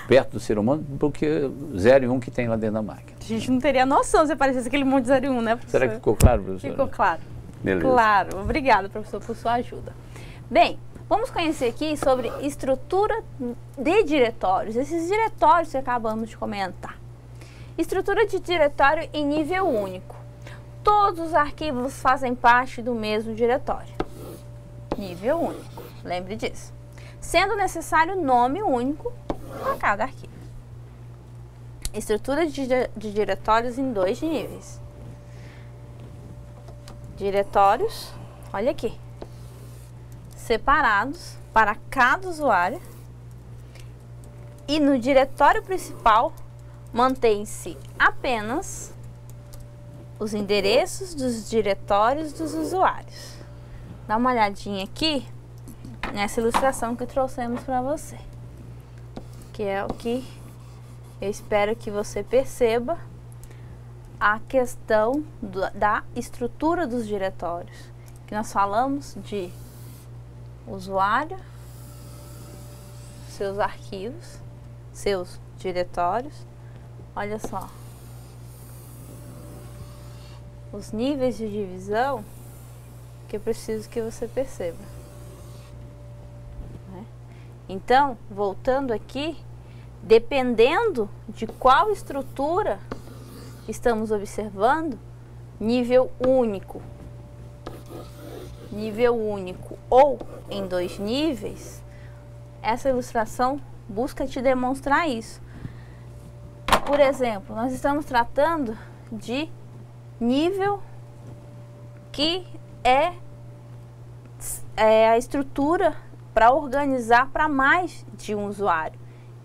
perto do ser humano, porque 0 e 1 que tem lá dentro da máquina. A gente não teria noção se aparecesse aquele monte de 0 e 1, né, professor? Será que ficou claro, professor? Ficou claro. Beleza. Claro. Obrigada, professor, por sua ajuda. Bem, vamos conhecer aqui sobre estrutura de diretórios, esses diretórios que acabamos de comentar. Estrutura de diretório em nível único. Todos os arquivos fazem parte do mesmo diretório. Nível único, lembre disso. Sendo necessário nome único para cada arquivo. Estrutura de diretórios em 2 níveis. Diretórios, olha aqui, separados para cada usuário. E no diretório principal, mantém-se apenas os endereços dos diretórios dos usuários. Dá uma olhadinha aqui nessa ilustração que trouxemos para você, que é o que eu espero que você perceba a questão da estrutura dos diretórios, que nós falamos de usuário, seus arquivos, seus diretórios. Olha só, os níveis de divisão que eu preciso que você perceba. Então, voltando aqui, dependendo de qual estrutura estamos observando, nível único ou em 2 níveis, essa ilustração busca te demonstrar isso. Por exemplo, nós estamos tratando de nível que é a estrutura para organizar para mais de um usuário.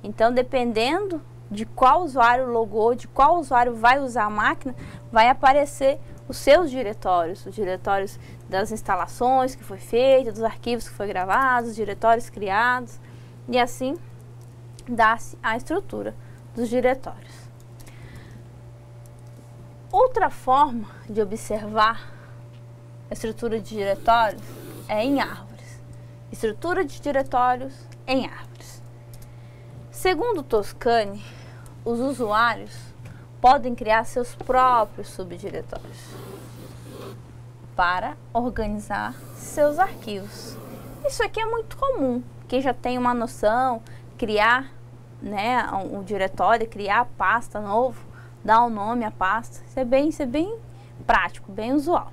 Então, dependendo de qual usuário logou, de qual usuário vai usar a máquina, vai aparecer os seus diretórios, os diretórios das instalações que foi feita, dos arquivos que foi gravados, os diretórios criados, e assim dá-se a estrutura dos diretórios. Outra forma de observar a estrutura de diretórios é em árvores. Estrutura de diretórios em árvores. Segundo Toscani, os usuários podem criar seus próprios subdiretórios para organizar seus arquivos. Isso aqui é muito comum. Quem já tem uma noção, criar, né, um diretório, criar pasta novo, dar um nome à pasta. Isso é bem prático, bem usual.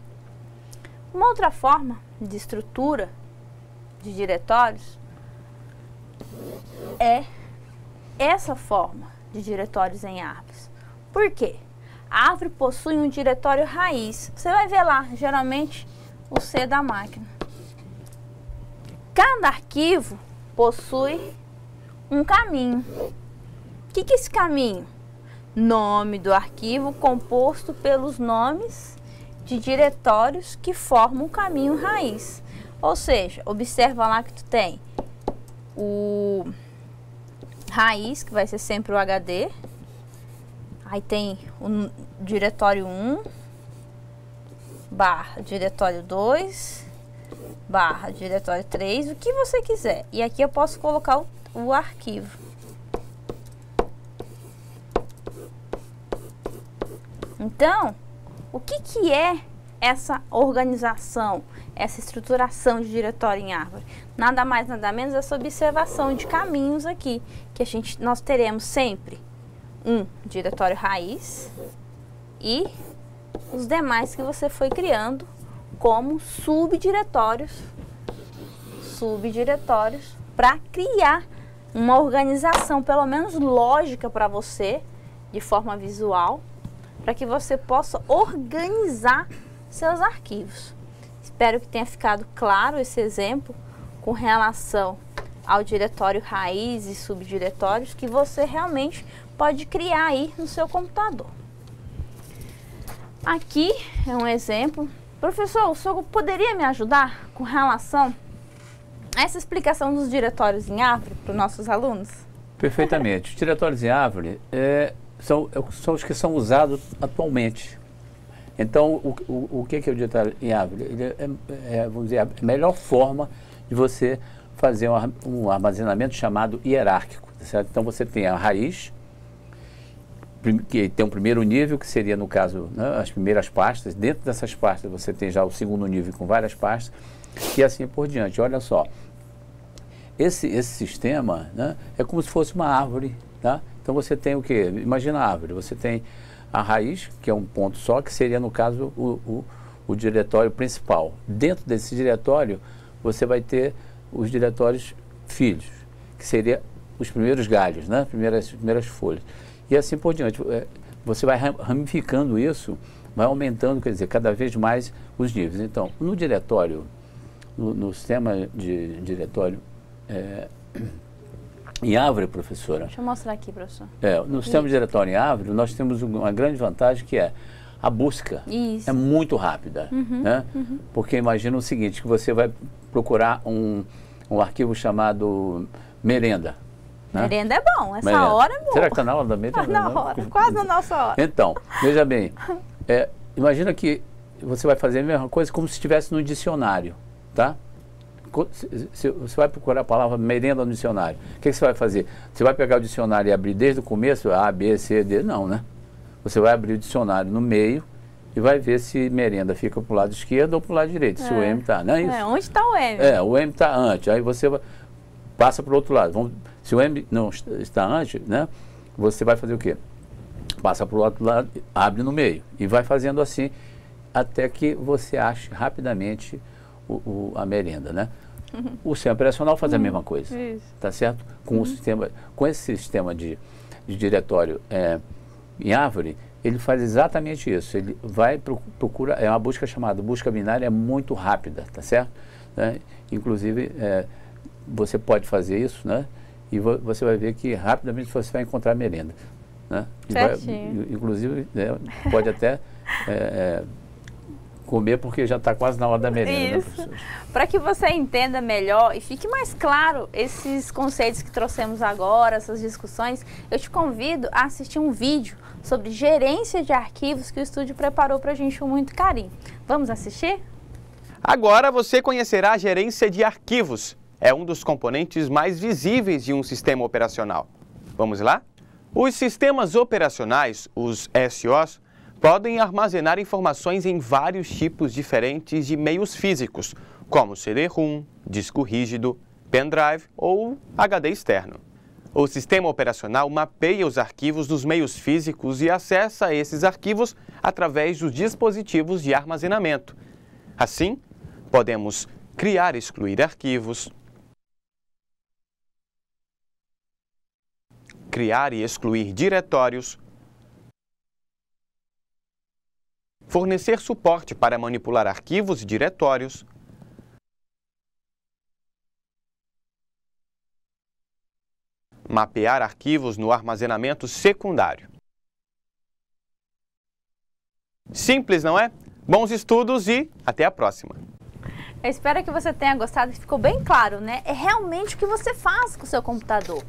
Uma outra forma de estrutura de diretórios é essa forma de diretórios em árvores. Por quê? A árvore possui um diretório raiz. Você vai ver lá, geralmente, o C da máquina. Cada arquivo possui um caminho. O que é esse caminho? Nome do arquivo composto pelos nomes de diretórios que formam o caminho raiz. Ou seja, observa lá que tu tem o raiz, que vai ser sempre o HD, a Aí tem o diretório 1, barra diretório 2, barra diretório 3, o que você quiser. E aqui eu posso colocar o arquivo. Então, o que é essa organização, essa estruturação de diretório em árvore? Nada mais, nada menos essa observação de caminhos aqui, que nós teremos sempre um diretório raiz e os demais que você foi criando como subdiretórios para criar uma organização, pelo menos lógica para você, de forma visual, para que você possa organizar seus arquivos. Espero que tenha ficado claro esse exemplo com relação ao diretório raiz e subdiretórios que você realmente pode criar aí no seu computador. Aqui é um exemplo. Professor, o senhor poderia me ajudar com relação a essa explicação dos diretórios em árvore para os nossos alunos? Perfeitamente. Os diretórios em árvore são os que são usados atualmente. Então, o que é o diretório em árvore? Ele vamos dizer, a melhor forma de você fazer um armazenamento chamado hierárquico. Certo? Então, você tem a raiz, que tem um primeiro nível, que seria, no caso, né, as primeiras pastas. Dentro dessas pastas, você tem já o segundo nível com várias pastas, e assim por diante. Olha só, esse sistema, né, é como se fosse uma árvore, tá? Então, você tem o quê? Imagina a árvore. Você tem a raiz, que é um ponto só, que seria, no caso, o diretório principal. Dentro desse diretório, você vai ter os diretórios filhos, que seria os primeiros galhos, né? Primeiras folhas. E assim por diante. Você vai ramificando isso, vai aumentando, quer dizer, cada vez mais os níveis. Então, no diretório, no sistema de diretório em árvore, professora. Deixa eu mostrar aqui, professor. No sistema de diretório em árvore, nós temos uma grande vantagem, que é a busca. Isso. É muito rápida. Né? Porque imagina o seguinte, que você vai procurar um arquivo chamado merenda. Né? Merenda é bom, essa hora é boa. Será que está na hora da merenda? Na hora, quase na nossa hora. Então, veja bem, imagina que você vai fazer a mesma coisa como se estivesse no dicionário, tá? Você vai procurar a palavra merenda no dicionário. O que você vai fazer? Você vai pegar o dicionário e abrir desde o começo, A, B, C, D? Não, né? Você vai abrir o dicionário no meio e vai ver se merenda fica para o lado esquerdo ou para o lado direito, se o M está, não é isso? Onde está o M? O M está antes, aí você passa para o outro lado. Se o M não está antes, né? Você vai fazer o quê? Passa para o outro lado, abre no meio e vai fazendo assim até que você ache rapidamente a merenda, né? O sistema operacional faz a mesma coisa, tá certo? Com esse sistema de diretório em árvore, ele faz exatamente isso. Ele vai procura, é uma busca chamada busca binária, é muito rápida, tá certo? Inclusive, você pode fazer isso, né? E você vai ver que rapidamente você vai encontrar merenda, né? Inclusive, pode até comer, porque já está quase na hora da merenda. Isso. Né, para que você entenda melhor e fique mais claro esses conceitos que trouxemos agora, essas discussões, eu te convido a assistir um vídeo sobre gerência de arquivos que o estúdio preparou para a gente com muito carinho. Vamos assistir? Agora você conhecerá a gerência de arquivos. É um dos componentes mais visíveis de um sistema operacional. Vamos lá? Os sistemas operacionais, os SOs, podem armazenar informações em vários tipos diferentes de meios físicos, como CD-ROM, disco rígido, pendrive ou HD externo. O sistema operacional mapeia os arquivos dos meios físicos e acessa esses arquivos através dos dispositivos de armazenamento. Assim, podemos criar e excluir arquivos, criar e excluir diretórios, fornecer suporte para manipular arquivos e diretórios, mapear arquivos no armazenamento secundário. Simples, não é? Bons estudos e até a próxima! Eu espero que você tenha gostado, ficou bem claro, né? É realmente o que você faz com o seu computador.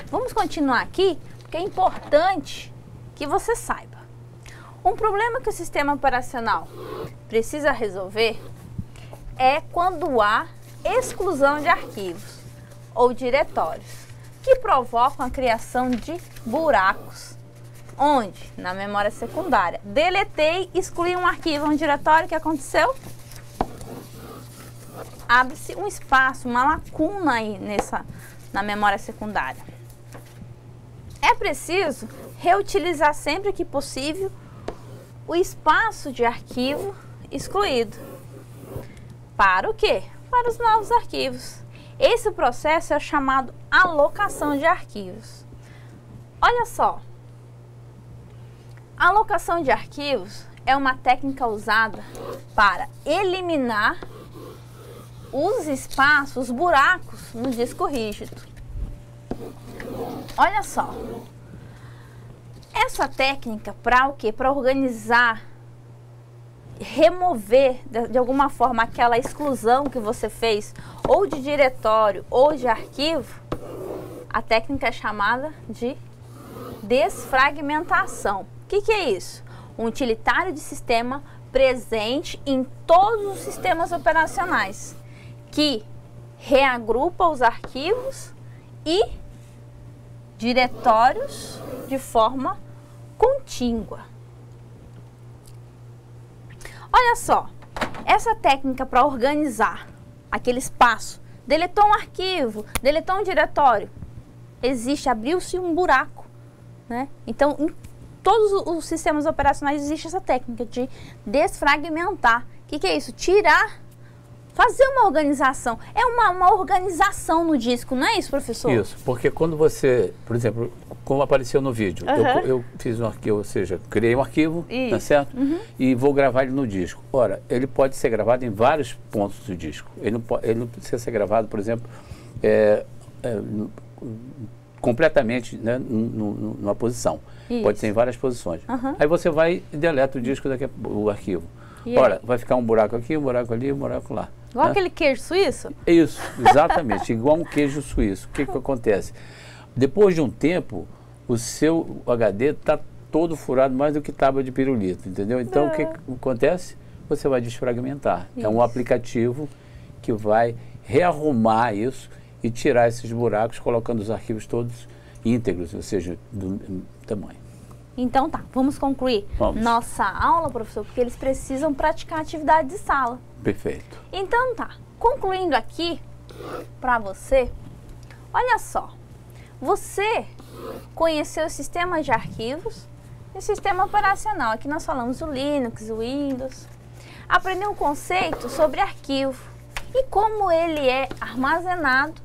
Vamos continuar aqui, porque é importante que você saiba. Um problema que o sistema operacional precisa resolver é quando há exclusão de arquivos ou diretórios que provocam a criação de buracos. Onde? Na memória secundária. Deletei, excluí um arquivo, um diretório, o que aconteceu? Abre-se um espaço, uma lacuna aí na memória secundária. É preciso reutilizar sempre que possível o espaço de arquivo excluído. Para o quê? Para os novos arquivos. Esse processo é chamado alocação de arquivos. Olha só. A alocação de arquivos é uma técnica usada para eliminar os espaços, os buracos no disco rígido. Olha só. Essa técnica para o quê? Para organizar, remover de alguma forma aquela exclusão que você fez, ou de diretório ou de arquivo, a técnica é chamada de desfragmentação. O que é isso? Um utilitário de sistema presente em todos os sistemas operacionais, que reagrupa os arquivos e diretórios de forma contígua. Olha só, essa técnica para organizar aquele espaço, deletou um arquivo, deletou um diretório, abriu-se um buraco, né? Então, em todos os sistemas operacionais existe essa técnica de desfragmentar. O que é isso? Tirar, fazer uma organização. É uma organização no disco, não é isso, professor? Isso, porque quando você, por exemplo, como apareceu no vídeo, eu fiz um arquivo, ou seja, criei um arquivo, tá certo? E vou gravar ele no disco. Ora, ele pode ser gravado em vários pontos do disco. Ele não precisa ser gravado, por exemplo, completamente, né, numa posição. Isso. Pode ser em várias posições. Aí você vai e deleta o disco, o arquivo. Ora, vai ficar um buraco aqui, um buraco ali, um buraco lá. Igual aquele queijo suíço? Isso, exatamente, igual um queijo suíço. O que acontece? Depois de um tempo, o seu HD está todo furado mais do que tábua de pirulito, entendeu? Então, o que acontece? Você vai desfragmentar. Isso. É um aplicativo que vai rearrumar isso e tirar esses buracos, colocando os arquivos todos íntegros, ou seja, do tamanho. Então tá, vamos concluir nossa aula, professor, porque eles precisam praticar atividade de sala. Perfeito. Então tá, concluindo aqui para você, olha só, você conheceu o sistema de arquivos e o sistema operacional. Aqui nós falamos o Linux, o Windows. Aprendeu um conceito sobre arquivo e como ele é armazenado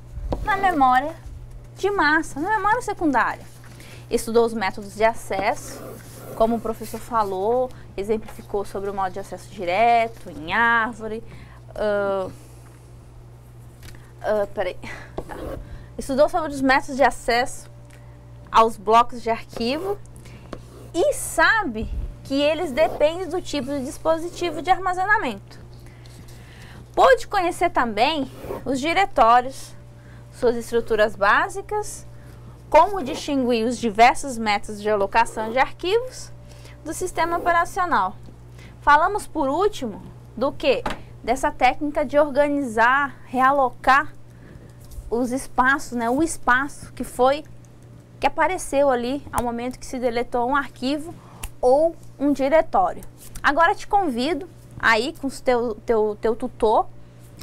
na memória de massa, na memória secundária. Estudou os métodos de acesso, como o professor falou, exemplificou sobre o modo de acesso direto, em árvore. Estudou sobre os métodos de acesso aos blocos de arquivo e sabe que eles dependem do tipo de dispositivo de armazenamento. Pôde conhecer também os diretórios, suas estruturas básicas, como distinguir os diversos métodos de alocação de arquivos do sistema operacional. Falamos por último do que? Dessa técnica de organizar, realocar os espaços, né? O espaço que apareceu ali ao momento que se deletou um arquivo ou um diretório. Agora te convido aí com o teu tutor,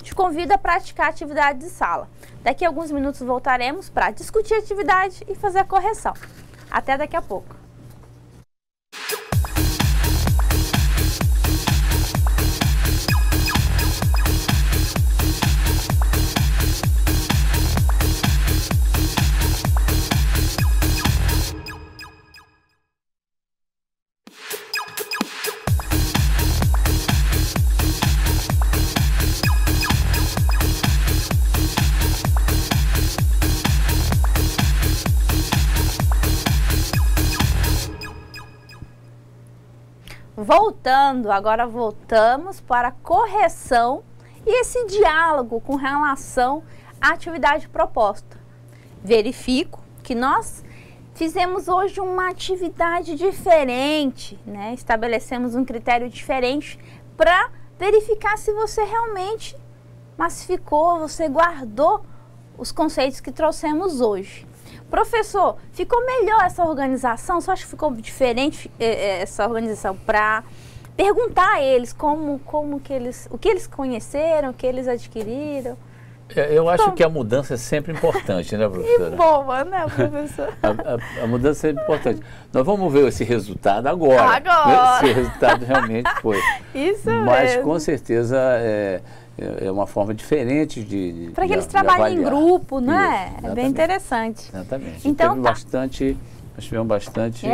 te convido a praticar a atividade de sala. Daqui a alguns minutos voltaremos para discutir a atividade e fazer a correção. Até daqui a pouco. Agora voltamos para a correção e esse diálogo com relação à atividade proposta. Verifico que nós fizemos hoje uma atividade diferente, né? Estabelecemos um critério diferente para verificar se você realmente massificou, você guardou os conceitos que trouxemos hoje. Professor, ficou melhor essa organização? Você acha que ficou diferente essa organização para perguntar a eles como que eles, o que eles conheceram, o que eles adquiriram? Eu acho que a mudança é sempre importante, né, professora? Que boa, né, professor? A mudança é importante. Nós vamos ver esse resultado agora. Agora! Se o resultado realmente foi. Isso Mas mesmo. com certeza é uma forma diferente de para que eles de trabalhem em avaliar. grupo, né? Isso, É bem exatamente. interessante. Exatamente. Então, Nós tivemos bastante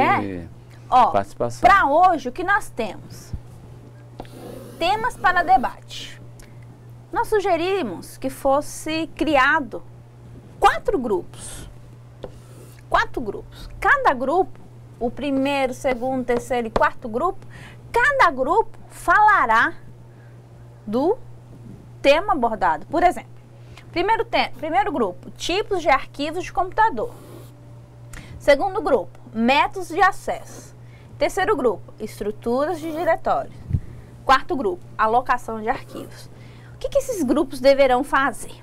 Ó, participação. para hoje, o que nós temos? Temas para debate. Nós sugerimos que fosse criado 4 grupos. 4 grupos. Cada grupo, o primeiro, segundo, terceiro e quarto grupo, cada grupo falará do tema abordado. Por exemplo, primeiro grupo, tipos de arquivos de computador. Segundo grupo, métodos de acesso. Terceiro grupo, estruturas de diretórios. Quarto grupo, alocação de arquivos. O que esses grupos deverão fazer?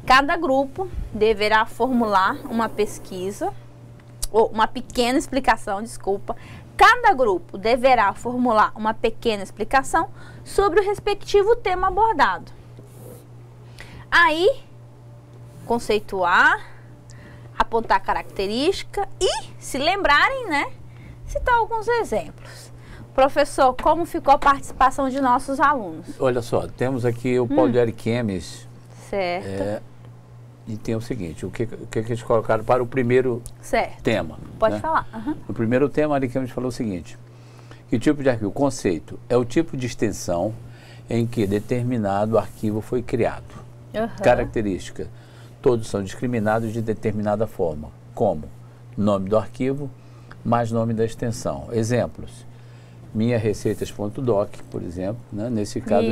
Cada grupo deverá formular uma pesquisa, ou uma pequena explicação, desculpa. Cada grupo deverá formular uma pequena explicação sobre o respectivo tema abordado. Aí, conceituar, apontar característica e, se lembrarem, né, citar alguns exemplos. Professor, como ficou a participação de nossos alunos? Olha só, temos aqui o Paulo de Ariquemes. Certo. E tem o seguinte, o que eles colocaram para o primeiro Certo. tema. Pode né? falar. Uhum. No primeiro tema, a Ariquemes falou o seguinte, que tipo de arquivo? Conceito é o tipo de extensão em que determinado arquivo foi criado. Uhum. Característica, todos são discriminados de determinada forma, como nome do arquivo mais nome da extensão. Exemplos, minhareceitas.doc, por exemplo, né? Nesse caso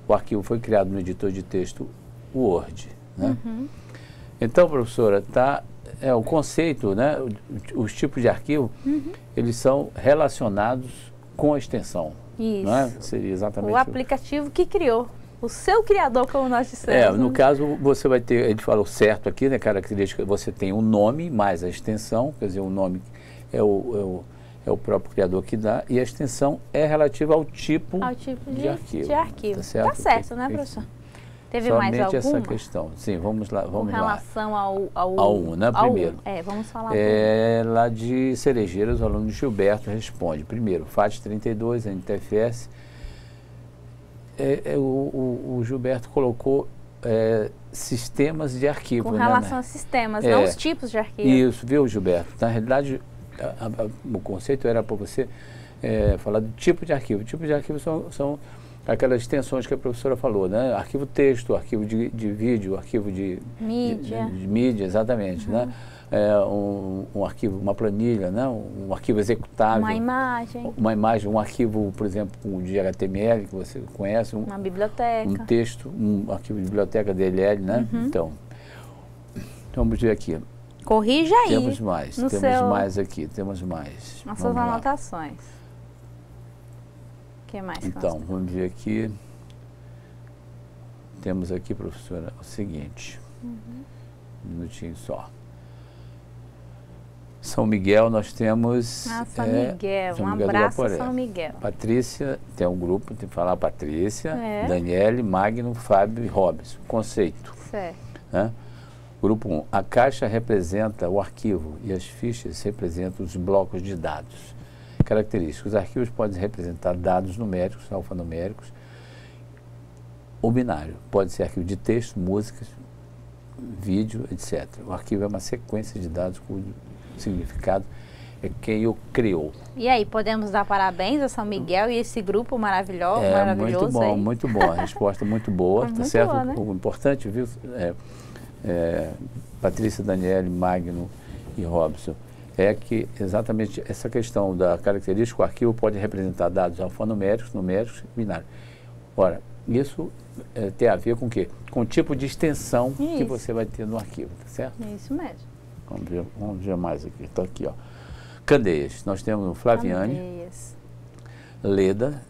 o arquivo foi criado no editor de texto Word. Né? Uhum. Então, professora, o conceito, né? Os tipos de arquivo, eles são relacionados com a extensão. Isso. Não é? Seria exatamente O aplicativo que criou. O seu criador, como nós dissemos. no caso, você vai ter, ele falou certo aqui, né? Característica, você tem um nome mais a extensão, quer dizer, o nome é o próprio criador que dá, e a extensão é relativa ao tipo de arquivo. Tá certo, né, professor? Teve mais Somente alguma? essa questão. Sim, vamos lá. Com relação ao né, primeiro. Vamos falar. Lá de Cerejeiras, o aluno Gilberto responde. Primeiro, FAT 32, NTFS. O Gilberto colocou sistemas de arquivo. Com relação a sistemas, não os tipos de arquivo. Isso, viu, Gilberto? Na realidade, o conceito era para você falar do tipo de arquivo. O tipo de arquivo são aquelas extensões que a professora falou, né? Arquivo texto, arquivo de vídeo, arquivo de mídia, exatamente, né? Um arquivo, uma planilha, né? Um arquivo executável. Uma imagem, um arquivo, por exemplo, de HTML, que você conhece. Uma biblioteca. Um texto, um arquivo de biblioteca DLL, né? Então, vamos ver aqui. Corrija aí. Temos mais aqui, temos mais. Nas suas anotações. O que mais? Então, vamos ver aqui. Temos aqui, professora, o seguinte. Um minutinho só. São Miguel, nós temos... São Miguel. Um abraço, São Miguel. Patrícia, tem um grupo, tem que falar Patrícia, Daniele, Magno, Fábio e Robson. Conceito. Certo. Né? Grupo 1. A caixa representa o arquivo e as fichas representam os blocos de dados. Características. Os arquivos podem representar dados numéricos, alfanuméricos, ou binário. Pode ser arquivo de texto, músicas, vídeo, etc. O arquivo é uma sequência de dados cujo significado é quem o criou. E aí, podemos dar parabéns a São Miguel e esse grupo maravilhoso muito bom, aí? Muito bom. A resposta muito boa, tá muito certo? Boa, né? O importante, viu, Patrícia, Daniele, Magno e Robson, é que exatamente essa questão da característica, o arquivo pode representar dados alfanuméricos, numéricos e binários. Ora, isso tem a ver com o quê? Com o tipo de extensão que você vai ter no arquivo, tá certo? Isso mesmo. Vamos ver mais aqui. Está aqui, ó. Candeias. Nós temos o Flaviane, Candeias. Leda,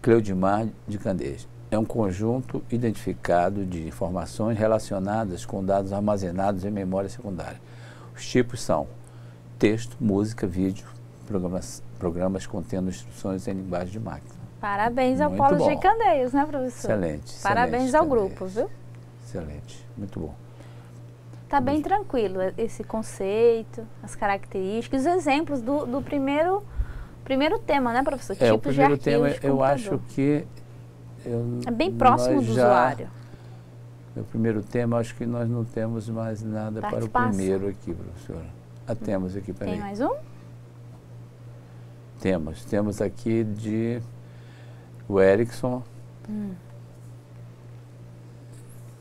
Cleudimar de Candeias. É um conjunto identificado de informações relacionadas com dados armazenados em memória secundária. Os tipos são texto, música, vídeo, programas contendo instruções em linguagem de máquina. Parabéns ao Muito Polo bom. de Candeias, né, professor? Excelente. Parabéns excelente, ao Candeias. grupo, viu? Excelente, muito bom. Tá bem tranquilo esse conceito, as características, os exemplos do primeiro tema, né, professor? O Tipos de primeiro arquivos tema, de eu computador. acho que... É bem próximo nós do já- usuário. O primeiro tema, acho que nós não temos mais nada para o Participação. primeiro aqui, professora. Temos aqui, peraí. Tem mais um? Temos aqui de o Erickson.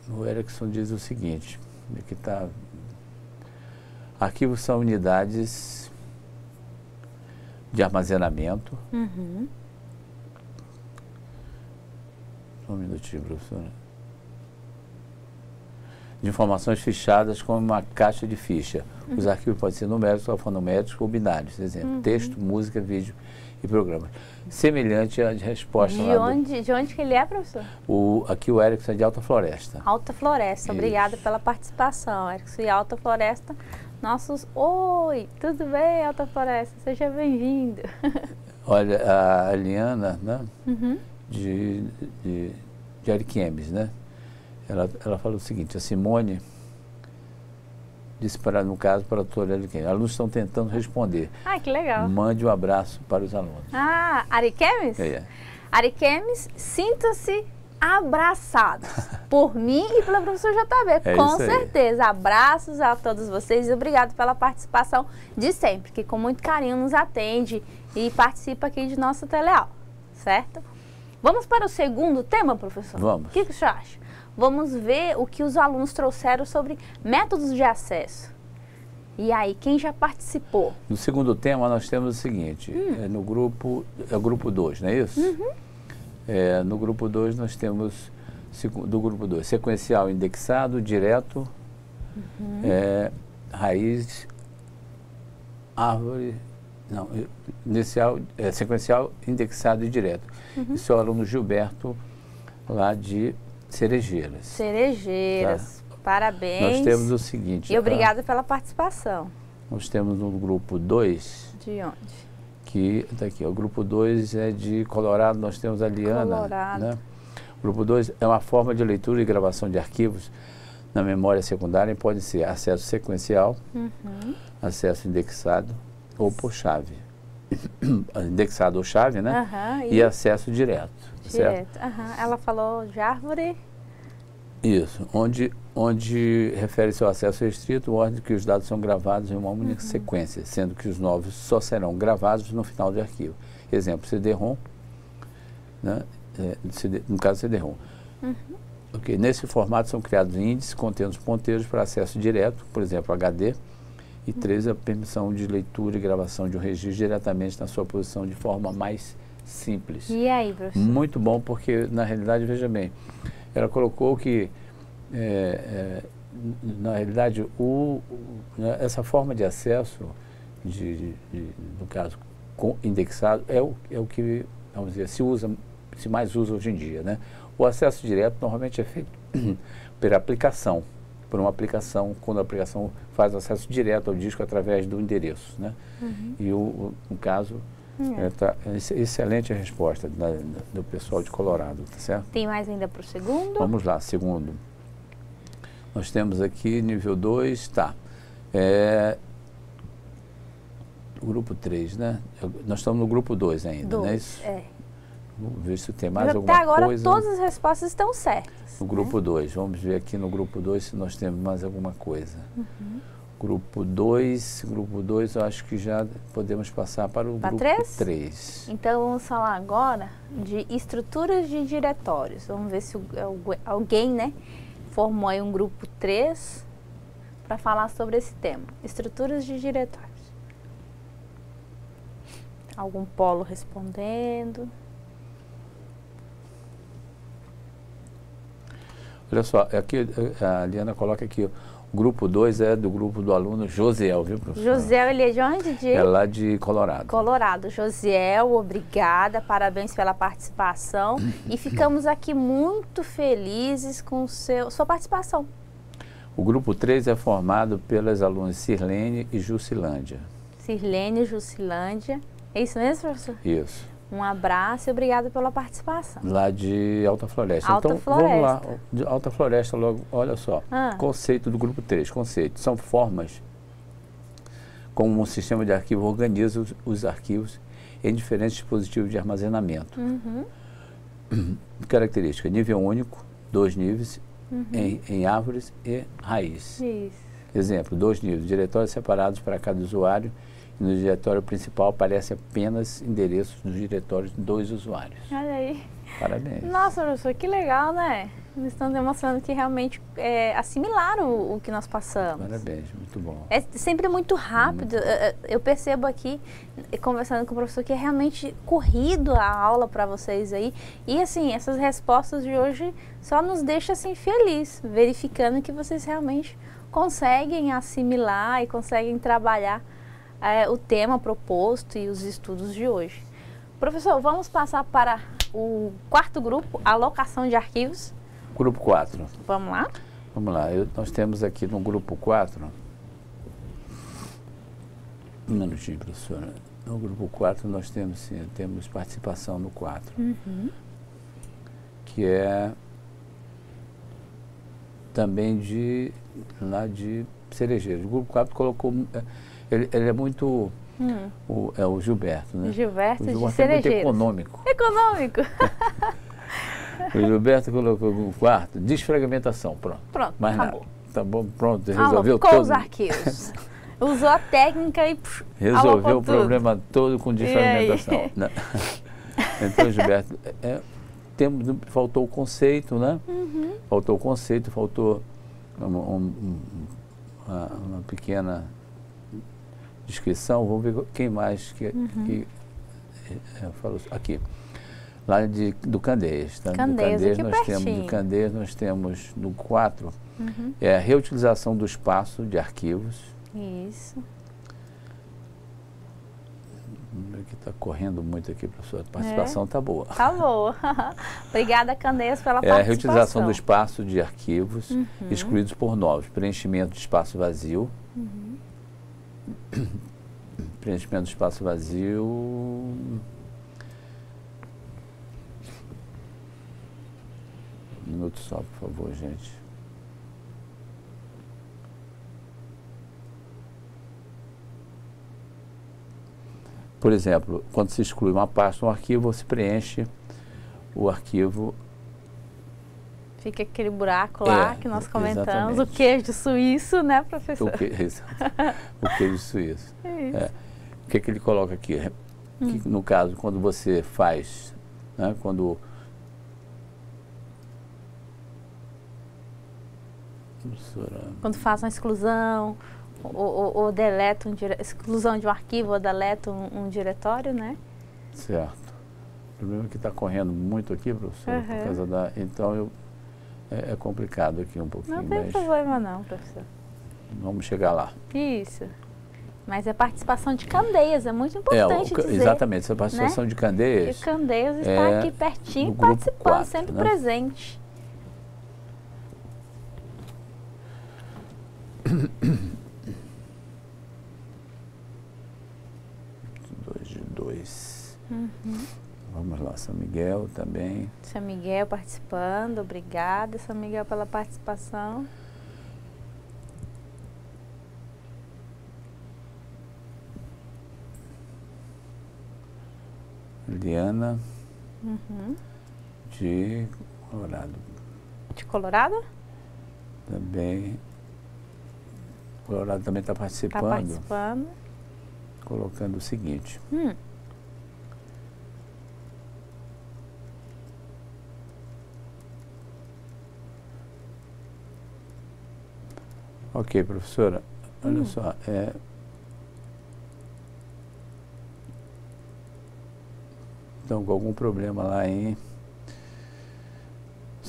O Erickson diz o seguinte, aqui está: arquivos são unidades de armazenamento. Uhum. Só um minutinho, professora. De informações fichadas como uma caixa de ficha. Os arquivos podem ser numéricos, alfanuméricos ou binários. Exemplo, texto, música, vídeo e programas. Semelhante à resposta lá De onde que ele é, professor? aqui o Erickson é de Alta Floresta. Alta Floresta. Isso. Obrigada pela participação, Erickson. E Alta Floresta, nossos... Oi, tudo bem, Alta Floresta? Seja bem-vindo. Olha, a Aliana, né, Uhum. de Ariquemes, né? Ela falou o seguinte: a Simone disse para, no caso, para a doutora Ariquemes, alunos estão tentando responder. Ah, que legal. Mande um abraço para os alunos. Ah, Ariquemes? É. Ariquemes, sinta-se abraçados por mim e pela professora JB, É com isso aí. certeza. Abraços a todos vocês e obrigado pela participação de sempre, que com muito carinho nos atende e participa aqui de nossa teleaula, certo? Vamos para o segundo tema, professor? Vamos. O que você acha? Vamos ver o que os alunos trouxeram sobre métodos de acesso. E aí, quem já participou? No segundo tema, nós temos o seguinte, no grupo, é o grupo 2, não é isso? No grupo 2, nós temos, do grupo 2, sequencial indexado, direto, raiz, árvore, não, inicial, sequencial indexado e direto. Isso é o aluno Gilberto, lá de Cerejeiras. Cerejeiras. Parabéns. Nós temos o seguinte... E obrigada pela participação. Nós temos no grupo 2... De onde? Que daqui, o grupo 2 é de Colorado, nós temos a Liana. Colorado. Né? O grupo 2 é uma forma de leitura e gravação de arquivos na memória secundária e pode ser acesso sequencial, acesso indexado ou por chave. Indexado ou chave, né? E acesso direto. Certo? Ela falou de árvore. Isso, onde refere-se ao acesso restrito, ordem que os dados são gravados em uma única sequência, sendo que os novos só serão gravados no final do arquivo. Exemplo, CD-ROM, né? No caso CD-ROM. Okay. Nesse formato são criados índices contendo os ponteiros para acesso direto, por exemplo, HD, e 3, a permissão de leitura e gravação de um registro diretamente na sua posição de forma mais simples. E aí, professor? Muito bom, porque, na realidade, veja bem, ela colocou que, na realidade, essa forma de acesso, no caso, indexado, é o que, vamos dizer, se mais usa hoje em dia, né? O acesso direto normalmente é feito por aplicação, por uma aplicação, quando a aplicação faz acesso direto ao disco através do endereço, né? E no caso... excelente a resposta do pessoal de Colorado, tá certo? Tem mais ainda para o segundo? Vamos lá, segundo. Nós temos aqui nível 2, tá. O grupo 3, né? Nós estamos no grupo 2 ainda, não é isso? Vamos ver se tem mais alguma coisa. Até agora todas as respostas estão certas. No grupo 2, vamos ver aqui no grupo 2 se nós temos mais alguma coisa. Grupo 2, eu acho que já podemos passar para o grupo 3. Então vamos falar agora de estruturas de diretórios. Vamos ver se alguém, né, formou aí um grupo 3 para falar sobre esse tema. Estruturas de diretórios. Algum polo respondendo? Olha só, aqui a Liana coloca aqui O grupo 2 é do grupo do aluno Josiel, viu, professor? Josiel, ele é de onde? É lá de Colorado. Colorado. Josiel, obrigada, parabéns pela participação. E ficamos aqui muito felizes com sua participação. O grupo 3 é formado pelas alunas Sirlene e Jusilândia. Sirlene e Jusilândia. É isso mesmo, professor? Isso. Um abraço e obrigada pela participação. Lá de Alta Floresta. Alta então, Floresta. vamos lá. De Alta Floresta, logo, olha só. Conceito do grupo 3. Conceito. São formas como um sistema de arquivo organiza os arquivos em diferentes dispositivos de armazenamento. Característica. Nível único, 2 níveis, em árvores e raiz. Isso. Exemplo, 2 níveis. Diretórios separados para cada usuário. No diretório principal aparecem apenas endereços dos diretórios dos usuários. Olha aí. Parabéns. Nossa, professor, que legal, né? Eles estão demonstrando que realmente assimilaram o que nós passamos. Parabéns, muito bom. É sempre muito rápido. Eu percebo aqui, conversando com o professor, que é realmente corrido a aula para vocês aí. E assim, essas respostas de hoje só nos deixam assim feliz, verificando que vocês realmente conseguem assimilar e conseguem trabalhar o tema proposto e os estudos de hoje. Professor, vamos passar para o quarto grupo, alocação de arquivos. Grupo 4. Vamos lá? Vamos lá. Nós temos aqui no grupo 4... Um minutinho, professora. No grupo 4 nós temos, sim, temos participação no 4. Que é também lá de Cerejeiro. O grupo 4 colocou... Ele é muito... o Gilberto, né? Gilberto de é muito Cerejeiros. econômico. Econômico. O Gilberto colocou no quarto, desfragmentação, pronto. Pronto, Mais acabou. nada. Tá bom, pronto, resolveu Alocou todo. os arquivos. Usou a técnica e Resolveu o tudo. problema todo com desfragmentação. Né? Então, Gilberto, faltou o conceito, né? Faltou o conceito, faltou uma pequena descrição. Vamos ver quem mais que falou aqui. Lá do Candeias. Tá? Candeias, aqui nós temos, pertinho. de Candeias nós temos no 4, é a reutilização do espaço de arquivos. Isso. Que está correndo muito aqui, professor. A participação está boa. Tá boa. Obrigada, Candeias, pela participação. É a reutilização do espaço de arquivos excluídos por novos. Preenchimento de espaço vazio. Preenchimento de espaço vazio. Um minuto só, por favor, gente. Por exemplo, quando se exclui uma pasta, um arquivo, se preenche o arquivo. Fica aquele buraco lá que nós comentamos, exatamente. o queijo suíço, né, professor? O queijo suíço. Isso. O que ele coloca aqui? Que, no caso, quando você faz, né, quando faz uma exclusão, ou deleta exclusão de um arquivo, ou deleta um diretório, né? Certo. O problema é que está correndo muito aqui, professor, por causa da... Então, é complicado aqui um pouquinho. Não tem problema não, professor. Vamos chegar lá. Isso. Mas é participação de Candeias, é muito importante dizer. Exatamente, essa participação, né, de Candeias. E Candeias está aqui pertinho, participando, 4, sempre, né, presente. Vamos lá, São Miguel também. São Miguel participando, obrigada, São Miguel, pela participação. Liana, de Colorado. De Colorado? Também. Colorado também está participando. Está participando. Colocando o seguinte. Ok, professora, olha só, então, com algum problema lá em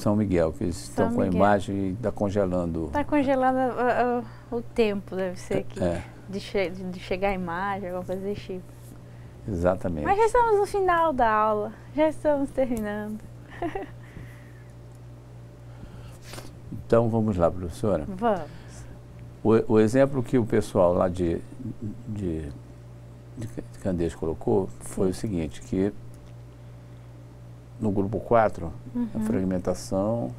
São Miguel, que eles estão com a imagem e está congelando. Está congelando o tempo, deve ser aqui, de chegar a imagem, alguma coisa desse tipo. Exatamente. Mas já estamos no final da aula, já estamos terminando. Então vamos lá, professora. Vamos. O exemplo que o pessoal lá de Candeias colocou foi o seguinte, que no grupo 4, a fragmentação...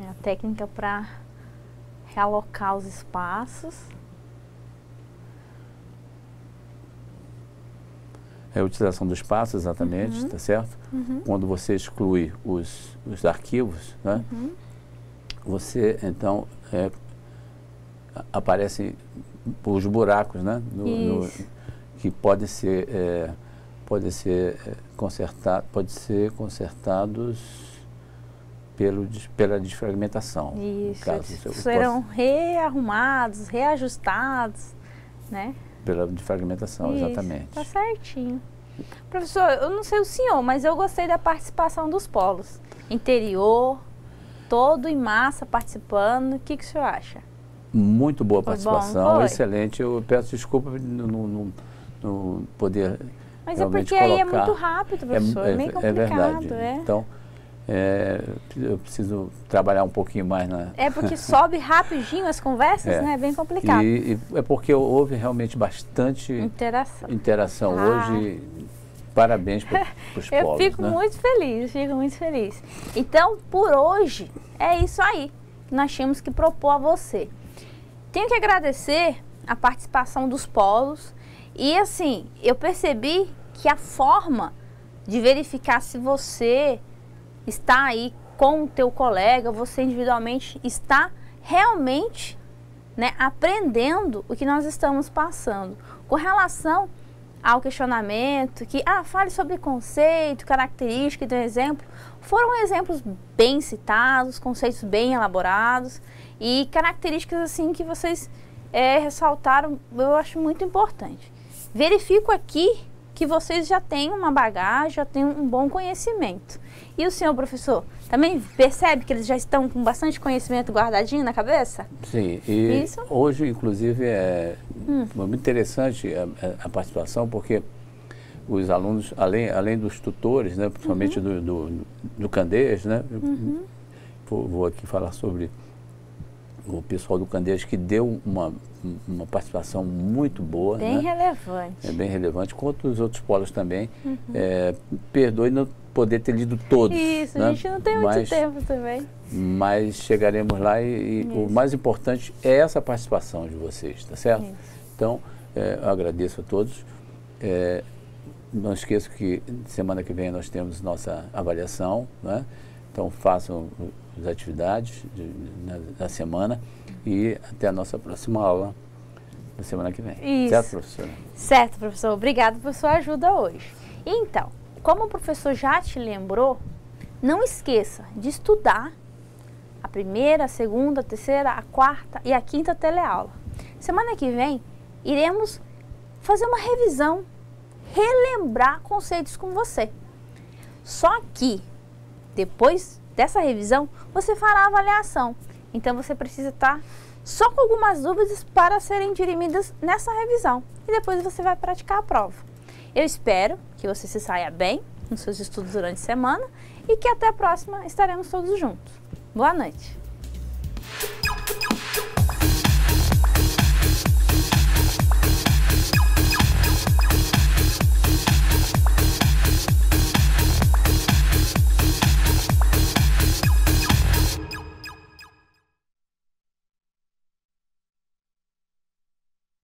a técnica para realocar os espaços. É a utilização do espaço, exatamente, tá certo? Quando você exclui os arquivos, né? Você, então, aparecem os buracos, né? Que podem ser consertados pela desfragmentação. Isso, serão rearrumados, reajustados, né? Pela desfragmentação, exatamente. Tá certinho. Professor, eu não sei o senhor, mas eu gostei da participação dos polos. Interior, todo em massa participando. O que o senhor acha? Muito boa participação, bom, excelente. Eu peço desculpa por não poder. Mas é porque aí é muito rápido, professor, é meio complicado. É verdade. Então, eu preciso trabalhar um pouquinho mais na... É porque sobe rapidinho as conversas, né? É bem complicado. E é porque houve realmente bastante interação hoje. Parabéns para os polos. Eu fico muito feliz. Então, por hoje, é isso aí que nós tínhamos que propor a você. Tenho que agradecer a participação dos polos e, assim, eu percebi que a forma de verificar se você está aí com o teu colega, você individualmente está realmente, né, aprendendo o que nós estamos passando. Com relação ao questionamento, que, fale sobre conceito, característica, e um exemplo, foram exemplos bem citados, conceitos bem elaborados e características assim que vocês ressaltaram, eu acho muito importante. Verifico aqui que vocês já têm uma bagagem, já têm um bom conhecimento. E o senhor, professor, também percebe que eles já estão com bastante conhecimento guardadinho na cabeça? Sim, e hoje, inclusive, é muito interessante a participação, porque os alunos, além dos tutores, né, principalmente do Candeias, né, vou aqui falar sobre o pessoal do Candeias, que deu uma participação muito boa. Bem, né? Relevante. É bem relevante, quanto os outros polos também. Perdoe não poder ter lido todos. Isso, né? A gente não tem muito tempo também. Mas chegaremos lá e o mais importante é essa participação de vocês, tá certo? Isso. Então, eu agradeço a todos. Não esqueço que semana que vem nós temos nossa avaliação, né? Então façam as atividades da semana e até a nossa próxima aula na semana que vem. Isso. Certo, professora? Certo, professor. Obrigado por sua ajuda hoje. Então, como o professor já te lembrou, não esqueça de estudar a primeira, a segunda, a terceira, a quarta e a quinta teleaula. Semana que vem, iremos fazer uma revisão, relembrar conceitos com você. Só que, depois dessa revisão, você fará a avaliação. Então, você precisa estar só com algumas dúvidas para serem dirimidas nessa revisão. E depois você vai praticar a prova. Eu espero que você se saia bem nos seus estudos durante a semana e que até a próxima estaremos todos juntos. Boa noite!